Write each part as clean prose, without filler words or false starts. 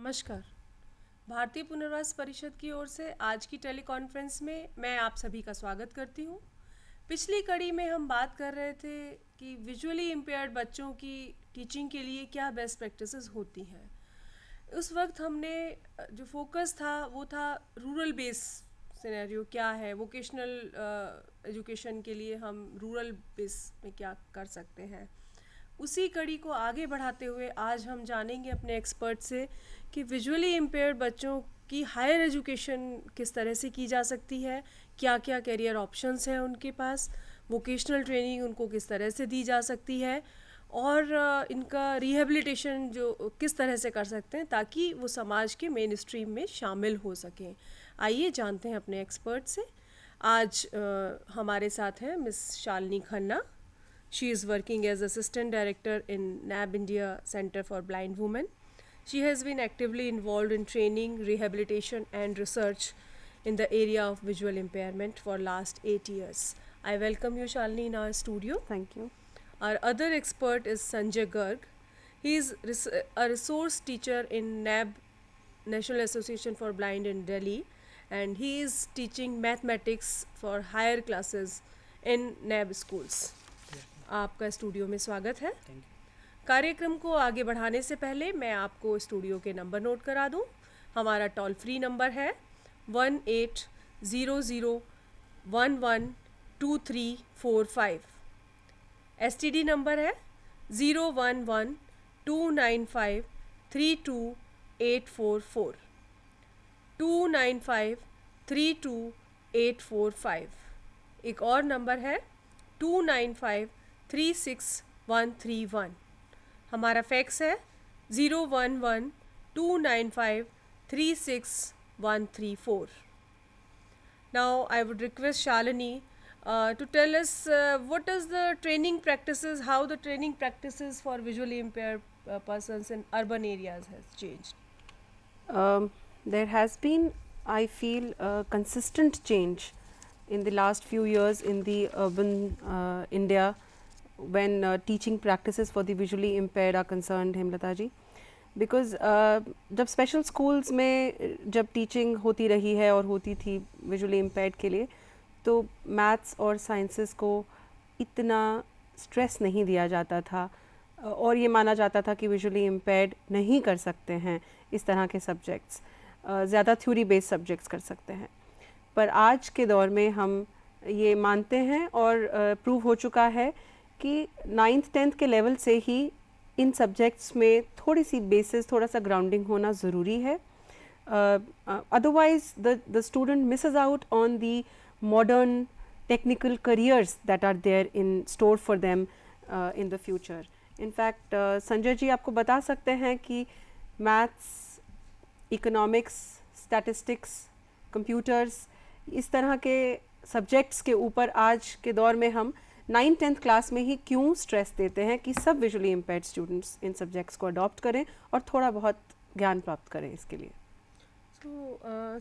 नमस्कार। भारतीय पुनर्वास परिषद की ओर से आज की टेलीकॉन्फ्रेंस में मैं आप सभी का स्वागत करती हूँ। पिछली कड़ी में हम बात कर रहे थे कि विजुअली इम्पेयर्ड बच्चों की टीचिंग के लिए क्या बेस्ट प्रैक्टिसेस होती हैं। उस वक्त हमने जो फोकस था वो था रूरल बेस सिनेरियो क्या है, वोकेशनल एजुकेशन के लिए हम रूरल बेस में क्या कर सकते हैं। उसी कड़ी को आगे बढ़ाते हुए आज हम जानेंगे अपने एक्सपर्ट से कि विजुअली इम्पेयर्ड बच्चों की हायर एजुकेशन किस तरह से की जा सकती है, क्या क्या करियर ऑप्शंस हैं उनके पास, वोकेशनल ट्रेनिंग उनको किस तरह से दी जा सकती है और इनका रिहेबिलिटेशन जो किस तरह से कर सकते हैं ताकि वो समाज के मेन स्ट्रीम में शामिल हो सकें। आइए जानते हैं अपने एक्सपर्ट से। आज हमारे साथ हैं miss Shalini Khanna. She is working as Assistant Director in NAB India Center for Blind Women. She has been actively involved in training, rehabilitation and research in the area of visual impairment for last 8 years. I welcome you, Shalini, in our studio. Thank you. Our other expert is Sanjay Garg. He is a resource teacher in NAB, National Association for Blind in Delhi, and he is teaching mathematics for higher classes in NAB schools. आपका studio में स्वागत है। कार्यक्रम को आगे बढ़ाने से पहले मैं आपको स्टूडियो के नंबर नोट करा दूं। हमारा टोल फ्री नंबर है 1800112345। एसटीडी नंबर है 011295328844 295328845। एक और नंबर है 295363131। हमारा फैक्स है 011295363134। Now I would request Shalini to tell us what is the training practices, how the training practices for visually impaired persons in urban areas has changed. There has been, I feel, a consistent change in the last few years in the urban India when teaching practices for the visually impaired are concerned, Hemlata ji. Because जब special schools में जब teaching होती रही है और होती थी visually impaired के लिए, तो मैथ्स और साइंसेस को इतना स्ट्रेस नहीं दिया जाता था और ये माना जाता था कि विजुअली इम्पेयर्ड नहीं कर सकते हैं इस तरह के सब्जेक्ट्स, ज़्यादा थ्योरी बेस्ड सब्जेक्ट्स कर सकते हैं। पर आज के दौर में हम ये मानते हैं और प्रूव हो चुका है कि 9th 10th के लेवल से ही इन सब्जेक्ट्स में थोड़ी सी बेसिस, थोड़ा सा ग्राउंडिंग होना ज़रूरी है। Otherwise the student misses out on the modern technical careers that are there in store for them in the future. In fact Sanjay ji आपको बता सकते हैं कि मैथ्स, इकोनॉमिक्स, स्टैटिस्टिक्स, कंप्यूटर्स, इस तरह के सब्जेक्ट्स के ऊपर आज के दौर में हम 9th 10th क्लास में ही क्यों स्ट्रेस देते हैं कि सब visually impaired students in subjects को अडॉप्ट करें और थोड़ा बहुत ज्ञान प्राप्त करें इसके लिए। So,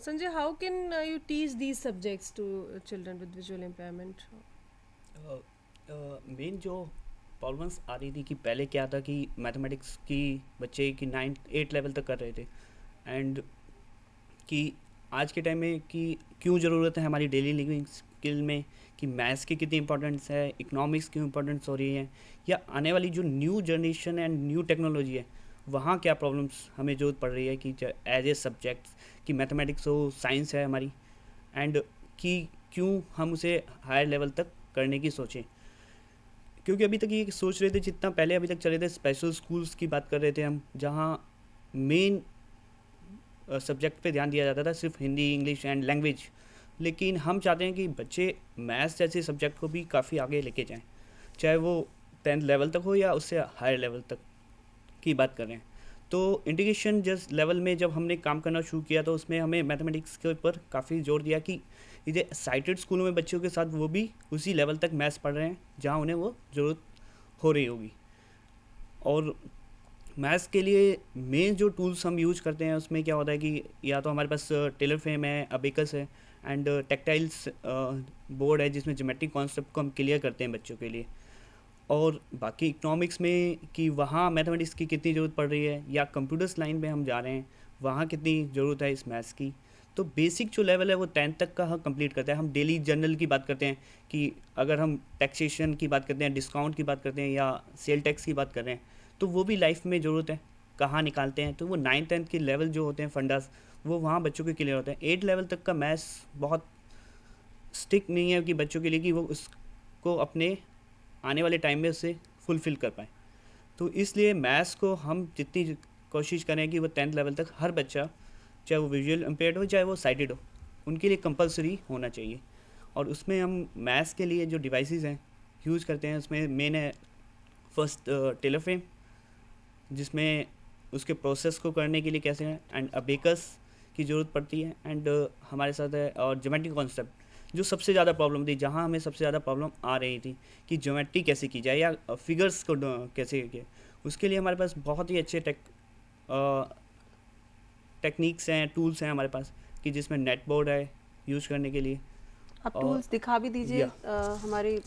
Sanjay, how can you teach these subjects to children with visual impairment? Main जो प्रॉब्लम्स आ रही थी कि पहले क्या था कि मैथमेटिक्स की बच्चे की 9th 8th लेवल तक कर रहे थे, एंड कि आज के टाइम में कि क्यों ज़रूरत है हमारी डेली लिविंग स्किल में कि मैथ्स की कितनी इंपॉर्टेंस है, इकोनॉमिक्स की इंपॉर्टेंस हो रही है, या आने वाली जो new generation and new technology है वहाँ क्या प्रॉब्लम्स हमें ज़रूरत पड़ रही है कि एज ए सब्जेक्ट्स कि मैथमेटिक्स हो, साइंस है हमारी, एंड कि क्यों हम उसे हायर लेवल तक करने की सोचें। क्योंकि अभी तक ये सोच रहे थे जितना पहले अभी तक चले थे, स्पेशल स्कूल्स की बात कर रहे थे हम, जहाँ मेन सब्जेक्ट पे ध्यान दिया जाता था सिर्फ हिंदी, इंग्लिश एंड लैंग्वेज, लेकिन हम चाहते हैं कि बच्चे मैथ्स जैसे सब्जेक्ट को भी काफ़ी आगे लेके जाएं, चाहे वो 10th लेवल तक हो या उससे हायर लेवल तक की बात कर रहे हैं। तो इंटीग्रेशन जस्ट लेवल में जब हमने काम करना शुरू किया तो उसमें हमें मैथमेटिक्स के ऊपर काफ़ी जोर दिया कि ये साइटेड स्कूलों में बच्चों के साथ वो भी उसी लेवल तक मैथ्स पढ़ रहे हैं जहाँ उन्हें वो ज़रूरत हो रही होगी। और मैथ्स के लिए मेन जो टूल्स हम यूज करते हैं उसमें क्या होता है कि या तो हमारे पास टेलर फ्रेम है, अबेकस है, एंड टेक्टाइल्स बोर्ड है जिसमें ज्योमेट्रिक कॉन्सेप्ट को हम क्लियर करते हैं बच्चों के लिए। और बाकी इकोनॉमिक्स में कि वहाँ मैथमेटिक्स की कितनी ज़रूरत पड़ रही है, या कंप्यूटर्स लाइन में हम जा रहे हैं वहाँ कितनी ज़रूरत है इस मैथ्स की। तो बेसिक जो लेवल है वो 10th तक का हम कंप्लीट करते हैं। हम डेली जर्नल की बात करते हैं कि अगर हम टैक्सेशन की बात करते हैं, डिस्काउंट की बात करते हैं या सेल टैक्स की बात कर रहे हैं, तो वो भी लाइफ में ज़रूरत है, कहाँ निकालते हैं। तो वो 9th-10th के लेवल जो होते हैं फंडास, वो वहाँ बच्चों के क्लियर होते हैं। 8 लेवल तक का मैथ्स बहुत स्टिक नहीं है कि बच्चों के लिए कि वो उसको अपने आने वाले टाइम में उससे फुलफ़िल कर पाएँ। तो इसलिए मैथ्स को हम जितनी कोशिश करें कि वो 10th लेवल तक हर बच्चा, चाहे वो विजुअल इम्पेयर्ड हो चाहे वो साइटेड हो, उनके लिए कंपलसरी होना चाहिए। और उसमें हम मैथ्स के लिए जो डिवाइसेस हैं यूज़ करते हैं, उसमें मेन है फर्स्ट टेलर फ्रेम, जिसमें उसके प्रोसेस को करने के लिए कैसे हैं, एंड अबेकस की ज़रूरत पड़ती है, एंड हमारे साथ है और ज्योमेट्री कॉन्सेप्ट, जो सबसे ज़्यादा प्रॉब्लम थी, जहाँ हमें सबसे ज़्यादा प्रॉब्लम आ रही थी कि ज्योमेट्री कैसे की जाए या फिगर्स को कैसे किए। उसके लिए हमारे पास बहुत ही अच्छे टेक्निक्स हैं, टूल्स हैं हमारे पास, कि जिसमें नेट बोर्ड है यूज़ करने के लिए। आप और टूल्स दिखा भी दीजिए हमारे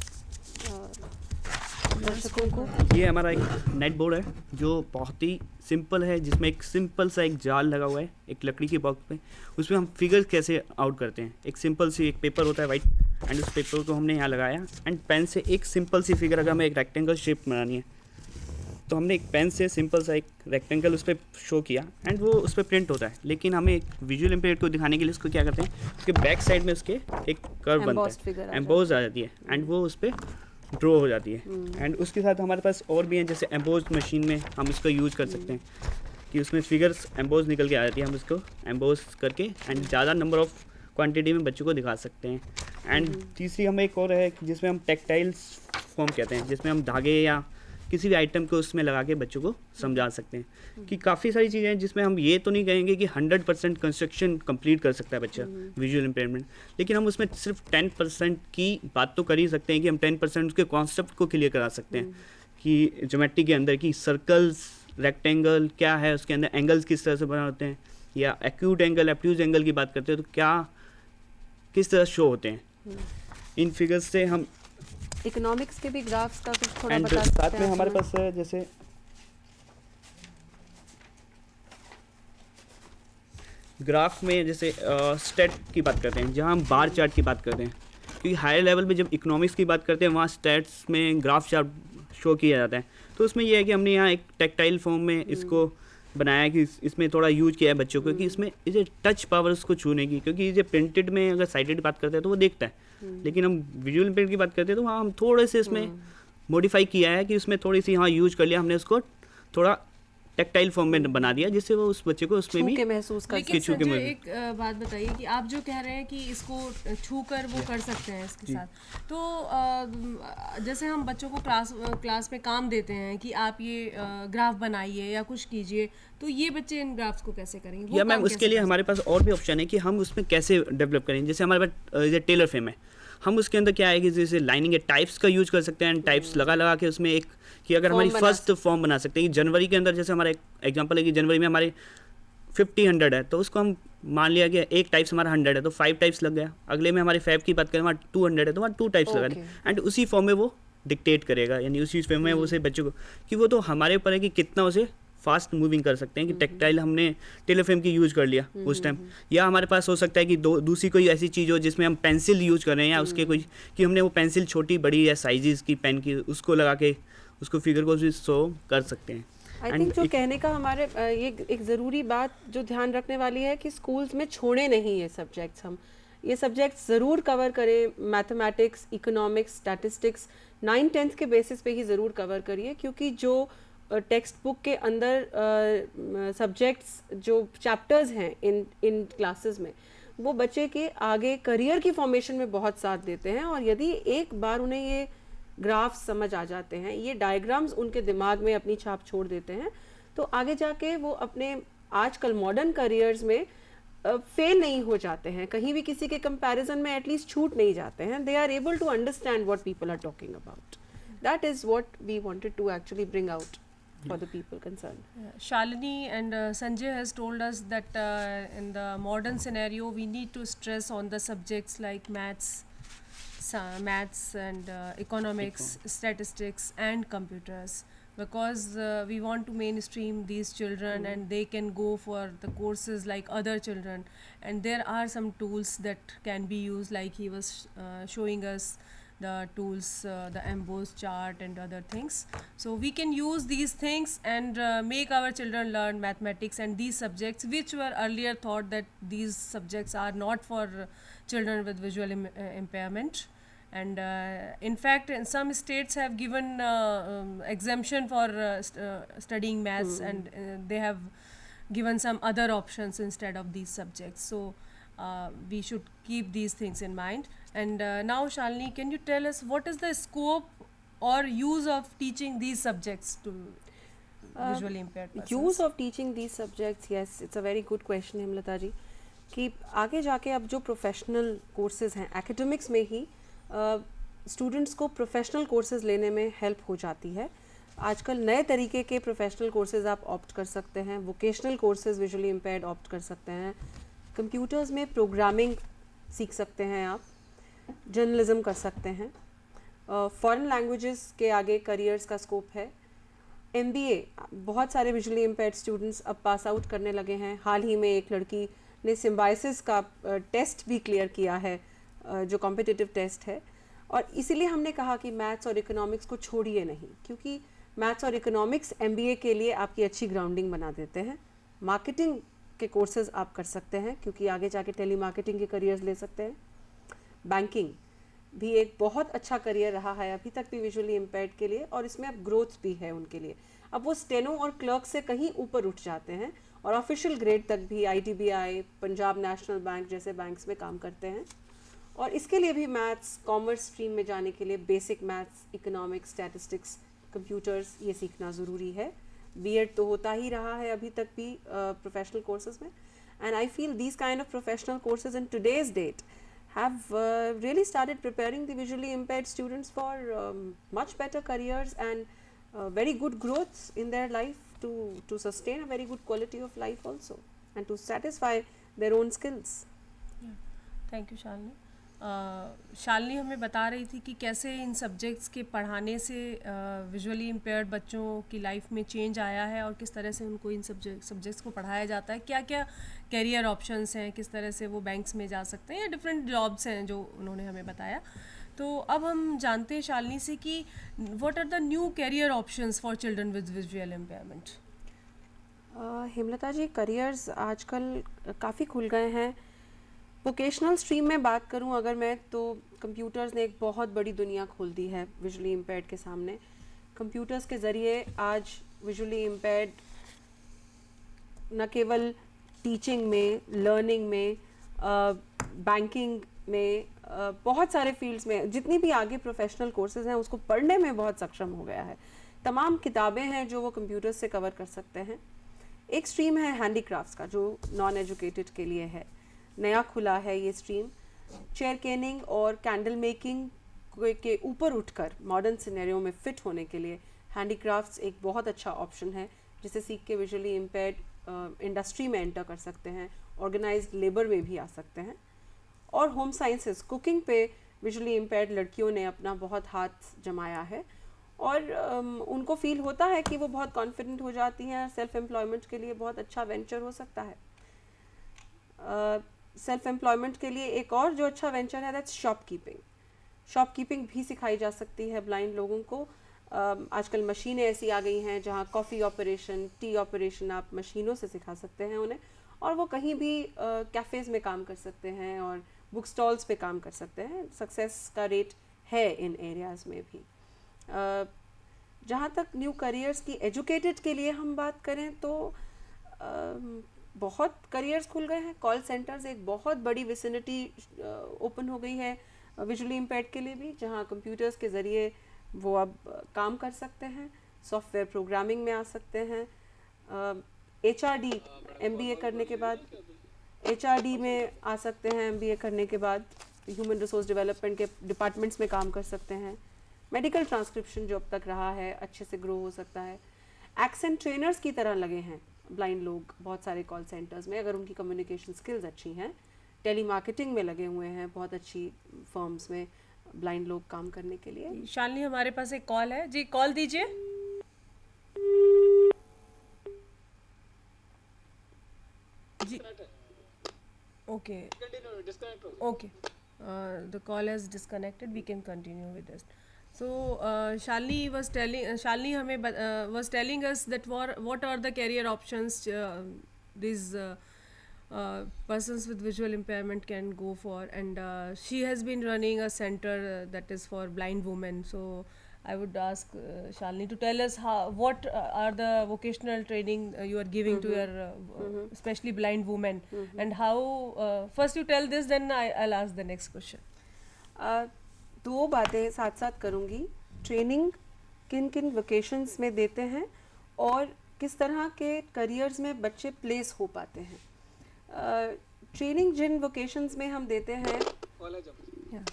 दर्शकों को। ये हमारा एक नेट बोर्ड है जो बहुत ही सिंपल है, जिसमें एक सिंपल सा एक जाल लगा हुआ है एक लकड़ी के बॉक्स पे। उसमें हम फिगर कैसे आउट करते हैं, एक सिंपल सी एक पेपर होता है वाइट, एंड उस पेपर को हमने यहाँ लगाया, एंड पेन से एक सिंपल सी फिगर, अगर हमें एक रेक्टेंगल शेप बनानी है तो हमने एक पेन से सिंपल सा एक रेक्टेंगल उस पर शो किया, एंड वो उस पर प्रिंट होता है। लेकिन हमें एक विजुअल इम्पेयर्ड को दिखाने के लिए उसको क्या करते हैं, उसके बैक साइड में उसके एक कर्व बनता है, एम्बोज आ जाती है, एंड वो उस पर ड्रॉ हो जाती है। एंड उसके साथ हमारे पास और भी हैं, जैसे एम्बोज मशीन में हम उसका यूज़ कर सकते हैं कि उसमें फिगर्स एम्बोज निकल के आ जाती है, हम उसको एम्बोज करके एंड ज़्यादा नंबर ऑफ क्वांटिटी में बच्चों को दिखा सकते हैं। एंड तीसरी हमें एक और है जिसमें हम टेक्टाइल्स फॉर्म कहते हैं, जिसमें हम धागे या किसी भी आइटम को उसमें लगा के बच्चों को समझा सकते हैं। कि काफ़ी सारी चीज़ें हैं जिसमें हम ये तो नहीं कहेंगे कि 100% कंस्ट्रक्शन कंप्लीट कर सकता है बच्चा विजुअल इम्पेयरमेंट, लेकिन हम उसमें सिर्फ 10% की बात तो कर ही सकते हैं कि हम 10% उसके कॉन्सेप्ट को क्लियर करा सकते हैं कि ज्योमेट्री के अंदर की सर्कल्स, रेक्टेंगल क्या है, उसके अंदर एंगल्स किस तरह से बना होते हैं, या एक्यूट एंगल, एब्ट्यूज एंगल की बात करते हैं तो क्या किस तरह शो होते हैं। इन फिगर्स से हम इकोनॉमिक्स के भी ग्राफ्स का कुछ थोड़ा एंड बता सकते हैं साथ में आप हमारे हमें? पास है जैसे ग्राफ में जैसे स्टेट की बात करते हैं, जहाँ हम बार चार्ट की बात करते हैं, क्योंकि हायर लेवल पे जब इकोनॉमिक्स की बात करते हैं वहाँ स्टेट्स में ग्राफ चार्ट शो किया जाता है। तो उसमें यह है कि हमने यहाँ एक टेक्टाइल फॉर्म में इसको बनाया कि इसमें थोड़ा यूज किया है बच्चों को, कि इसमें इसे टच पावर उसको छूने की, क्योंकि ये प्रिंटेड में अगर साइटेड बात करते हैं तो वो देखता है, लेकिन हम विजुअल इम्पेयर्ड की बात करते हैं तो वहाँ हम थोड़े से इसमें मॉडिफाई किया है कि उसमें थोड़ी सी हाँ यूज कर लिया हमने, उसको थोड़ा टेक्टाइल फॉर्म में बना दिया, जिससे वो उस बच्चे को उसमें छू भी के महसूस कर लेकिन छू के संजय मजे। एक बात बताइए कि आप जो कह रहे हैं कि इसको छू कर वो कर सकते हैं इसके साथ, तो जैसे हम बच्चों को क्लास में काम देते हैं कि आप ये ग्राफ बनाइए या कुछ कीजिए, तो ये बच्चे इन ग्राफ्स को कैसे करेंगे? वो या मैम काम उसके कैसे लिए कर हमारे पास और भी ऑप्शन है कि हम उसमें कैसे डेवलप करें। जैसे हमारे पास ये टेलर फ्रेम है, हम उसके अंदर क्या है कि जैसे लाइनिंग है, टाइप्स का यूज कर सकते हैं, टाइप्स लगा लगा के उसमें एक कि अगर हमारी फर्स्ट फॉर्म बना सकते हैं कि जनवरी के अंदर, जैसे हमारा एक एग्जांपल है कि जनवरी में हमारे 50-100 है, तो उसको हम मान लिया कि एक टाइप्स हमारा 100 है तो 5 टाइप्स लग गया। अगले में हमारे फैब की बात करें वहाँ 200 है तो वहाँ 2 टाइप्स लगा दें, एंड उसी फॉर्म में वो डिक्टेट करेगा, यानी उसी फॉर्म में वो उसे बच्चों को, कि वो तो हमारे ऊपर है कि कितना उसे फास्ट मूविंग कर सकते हैं। कि टेक्टाइल हमने टेलर फ्रेम की यूज़ कर लिया उस टाइम, या हमारे पास हो सकता है कि दूसरी कोई ऐसी चीज़ हो जिसमें हम पेंसिल यूज़ कर रहे हैं, या उसके कोई कि हमने वो पेंसिल छोटी बड़ी या साइजेस की पेन की उसको लगा के उसको फिगर को भी शो कर सकते हैं। आई थिंक जो कहने का हमारे ये एक ज़रूरी बात जो ध्यान रखने वाली है कि स्कूल्स में छोड़े नहीं ये सब्जेक्ट्स, हम ये सब्जेक्ट्स ज़रूर कवर करें। मैथमेटिक्स, इकोनॉमिक्स, स्टैटिस्टिक्स 9th-10th के बेसिस पे ही ज़रूर कवर करिए, क्योंकि जो टेक्स्ट बुक के अंदर सब्जेक्ट्स जो चैप्टर्स हैं इन क्लासेस में, वो बच्चे के आगे करियर की फॉर्मेशन में बहुत साथ देते हैं। और यदि एक बार उन्हें ये ग्राफ्स समझ आ जाते हैं, ये डायग्राम्स उनके दिमाग में अपनी छाप छोड़ देते हैं, तो आगे जाके वो अपने आजकल मॉडर्न करियर्स में फेल नहीं हो जाते हैं, कहीं भी किसी के कंपैरिजन में एटलीस्ट छूट नहीं जाते हैं। They are able to understand what people are talking about. That is what we wanted to actually bring out for the people concerned. Shalini and Sanjay has told us that in the modern scenario we need to stress on the subjects like maths and economics, statistics and computers. because we want to mainstream these children and they can go for the courses like other children, and there are some tools that can be used, like he was showing us the tools, the embossed chart and other things. So we can use these things and make our children learn mathematics and these subjects which were earlier thought that these subjects are not for children with visual impairment. And in fact in some states have given exemption for studying maths, and they have given some other options instead of these subjects. So we should keep these things in mind. And now Shalini, can you tell us what is the scope or use of teaching these subjects to visually impaired persons? Use of teaching these subjects, yes, it's a very good question Hemlata ji, कि आगे जाके अब जो professional courses हैं academics में ही students को professional courses लेने में हेल्प हो जाती है. आजकल नए तरीके के प्रोफेशनल कोर्सेज आप ऑप्ट कर सकते हैं, vocational courses visually impaired opt कर सकते हैं, कंप्यूटर्स में प्रोग्रामिंग सीख सकते हैं, आप जर्नलिज्म कर सकते हैं, फॉरेन लैंग्वेजेस के आगे करियर्स का स्कोप है. MBA बहुत सारे विजुअली इम्पेयर्ड स्टूडेंट्स अब पास आउट करने लगे हैं. हाल ही में एक लड़की ने सिम्बाइसिस का टेस्ट भी क्लियर किया है, जो कॉम्पिटिटिव टेस्ट है. और इसीलिए हमने कहा कि मैथ्स और इकोनॉमिक्स को छोड़िए नहीं, क्योंकि मैथ्स और इकोनॉमिक्स MBA के लिए आपकी अच्छी ग्राउंडिंग बना देते हैं. मार्केटिंग के कोर्सेज आप कर सकते हैं, क्योंकि आगे जाके टेली मार्केटिंग के करियर्स ले सकते हैं. बैंकिंग भी एक बहुत अच्छा करियर रहा है अभी तक भी विजुअली इम्पेयर्ड के लिए, और इसमें अब ग्रोथ भी है उनके लिए. अब वो स्टेनो और क्लर्क से कहीं ऊपर उठ जाते हैं और ऑफिशियल ग्रेड तक भी IDBI, पंजाब नेशनल बैंक जैसे बैंक्स में काम करते हैं. और इसके लिए भी मैथ्स, कॉमर्स स्ट्रीम में जाने के लिए basic maths, economics, statistics, computers ये सीखना ज़रूरी है. B.Ed तो होता ही रहा है अभी तक भी प्रोफेशनल कोर्सेज में. And I feel these kind of professional courses in today's date have really started preparing the visually impaired students for much better careers and very good growths in their life to sustain a very good quality of life also and to satisfy their own skills. Thank you Shalini. Shalini हमें बता रही थी कि कैसे इन subjects के पढ़ाने से visually impaired बच्चों की लाइफ में चेंज आया है और किस तरह से उनको इन सब्जेक्ट्स को पढ़ाया जाता है, क्या क्या कैरियर ऑप्शंस हैं, किस तरह से वो बैंक्स में जा सकते हैं या डिफरेंट जॉब्स हैं जो उन्होंने हमें बताया. तो अब हम जानते हैं शालिनी से कि what are the new career options for children with visual impairment. Hemlata ji, careers आजकल काफ़ी खुल गए हैं. वोकेशनल स्ट्रीम में बात करूं अगर मैं, तो कंप्यूटर्स ने एक बहुत बड़ी दुनिया खोल दी है विजुअली इम्पेयर्ड के सामने. कंप्यूटर्स के ज़रिए आज विजुअली इम्पेयर्ड न केवल टीचिंग में, लर्निंग में, बैंकिंग में, बहुत सारे फील्ड्स में, जितनी भी आगे प्रोफेशनल कोर्सेज हैं उसको पढ़ने में बहुत सक्षम हो गया है. तमाम किताबें हैं जो वो कंप्यूटर्स से कवर कर सकते हैं. एक स्ट्रीम है हैंडीक्राफ्ट्स का जो नॉन एजुकेटेड के लिए है, नया खुला है ये स्ट्रीम. चेयर केनिंग और कैंडल मेकिंग के ऊपर उठकर मॉडर्न सिनेरियो में फिट होने के लिए हैंडीक्राफ्ट्स एक बहुत अच्छा ऑप्शन है, जिसे सीख के विजुअली इम्पेयर्ड इंडस्ट्री में एंटर कर सकते हैं, ऑर्गेनाइज्ड लेबर में भी आ सकते हैं. और होम साइंसेस, कुकिंग पे विजुअली इम्पेयर्ड लड़कियों ने अपना बहुत हाथ जमाया है और उनको फील होता है कि वो बहुत कॉन्फिडेंट हो जाती हैं. सेल्फ एम्प्लॉयमेंट के लिए बहुत अच्छा वेंचर हो सकता है. सेल्फ एम्प्लॉयमेंट के लिए एक और जो अच्छा वेंचर है दैट्स शॉपकीपिंग. शॉपकीपिंग भी सिखाई जा सकती है ब्लाइंड लोगों को. आजकल मशीनें ऐसी आ गई हैं जहाँ कॉफ़ी ऑपरेशन, टी ऑपरेशन आप मशीनों से सिखा सकते हैं उन्हें, और वो कहीं भी कैफ़ेज़ में काम कर सकते हैं और बुक स्टॉल्स पे काम कर सकते हैं. सक्सेस का रेट है इन एरियाज़ में भी. जहाँ तक न्यू करियर्स की एजुकेटेड के लिए हम बात करें तो बहुत करियर्स खुल गए हैं. कॉल सेंटर्स एक बहुत बड़ी विसिनिटी ओपन हो गई है विजुअली इम्पेयर्ड के लिए भी, जहाँ कंप्यूटर्स के ज़रिए वो अब काम कर सकते हैं, सॉफ्टवेयर प्रोग्रामिंग में आ सकते हैं. HRD MBA करने के बाद HRD में आ सकते हैं. MBA करने के बाद ह्यूमन रिसोर्स डेवलपमेंट के डिपार्टमेंट्स में काम कर सकते हैं. मेडिकल ट्रांसक्रिप्शन जो अब तक रहा है अच्छे से ग्रो हो सकता है. एक्सेंट ट्रेनर्स की तरह लगे हैं ब्लाइंड लोग बहुत सारे कॉल सेंटर्स में, अगर उनकी कम्युनिकेशन स्किल्स अच्छी हैं. टेली मार्केटिंग में लगे हुए हैं बहुत अच्छी फर्म्स में ब्लाइंड लोग काम करने के लिए. शालिनी, हमारे पास एक कॉल है जी, कॉल दीजिए. Okay. Okay. The call has disconnected. We can continue with this. So Shalini was telling us that what are the career options these persons with visual impairment can go for, and she has been running a center that is for blind women. So I would ask Shalini to tell us what are the vocational training you are giving to your especially blind women, and how. First, you tell this, then I'll ask the next question. दो बातें साथ साथ करूँगी. Training किन किन vocations में देते हैं और किस तरह के करियर्स में बच्चे प्लेस हो पाते हैं. ट्रेनिंग जिन वोकेशंस में हम देते हैं,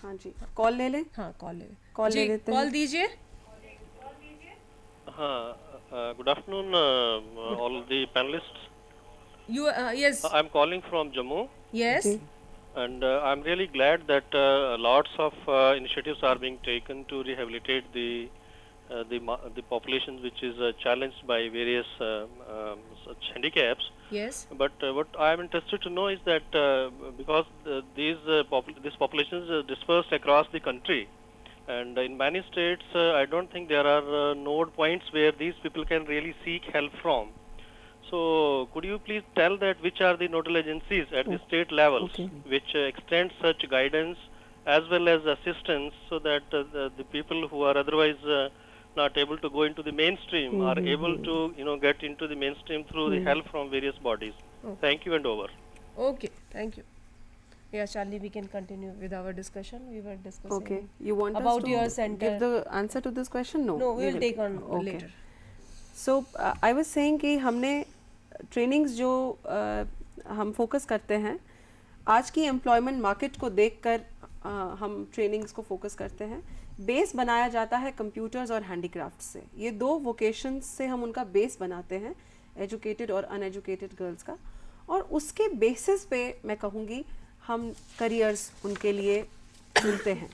हाँ जी, कॉल ले लें. हाँ, कॉल ले लेते हैं. कॉल दीजिए. हाँ, good afternoon, all the panelists. You yes. I'm calling from Jammu, Yes. Ji. and I'm really glad that lots of initiatives are being taken to rehabilitate the population which is challenged by various such handicaps. Yes. But what I'm interested to know is that because this population is dispersed across the country, and in many states, I don't think there are node points where these people can really seek help from. So, could you please tell that which are the nodal agencies at the state levels which extend such guidance as well as assistance, so that the people who are otherwise not able to go into the mainstream are able to get into the mainstream through the help from various bodies. Thank you, and over. Okay. Thank you. Yeah, Shalini, we can continue with our discussion. We were discussing. Okay. You want us about to your center. give the answer to this question? No. No, we will take on Okay. later. So I was saying कि हमने trainings जो हम focus करते हैं, आज की employment market को देखकर हम ट्रेनिंग्स को फोकस करते हैं. बेस बनाया जाता है कंप्यूटर्स और हैंडीक्राफ्ट से. ये दो वोकेशंस से हम उनका बेस बनाते हैं, एजुकेटेड और अनएजुकेटेड गर्ल्स का, और उसके बेसिस पे मैं कहूँगी हम करियर्स उनके लिए चुनते हैं.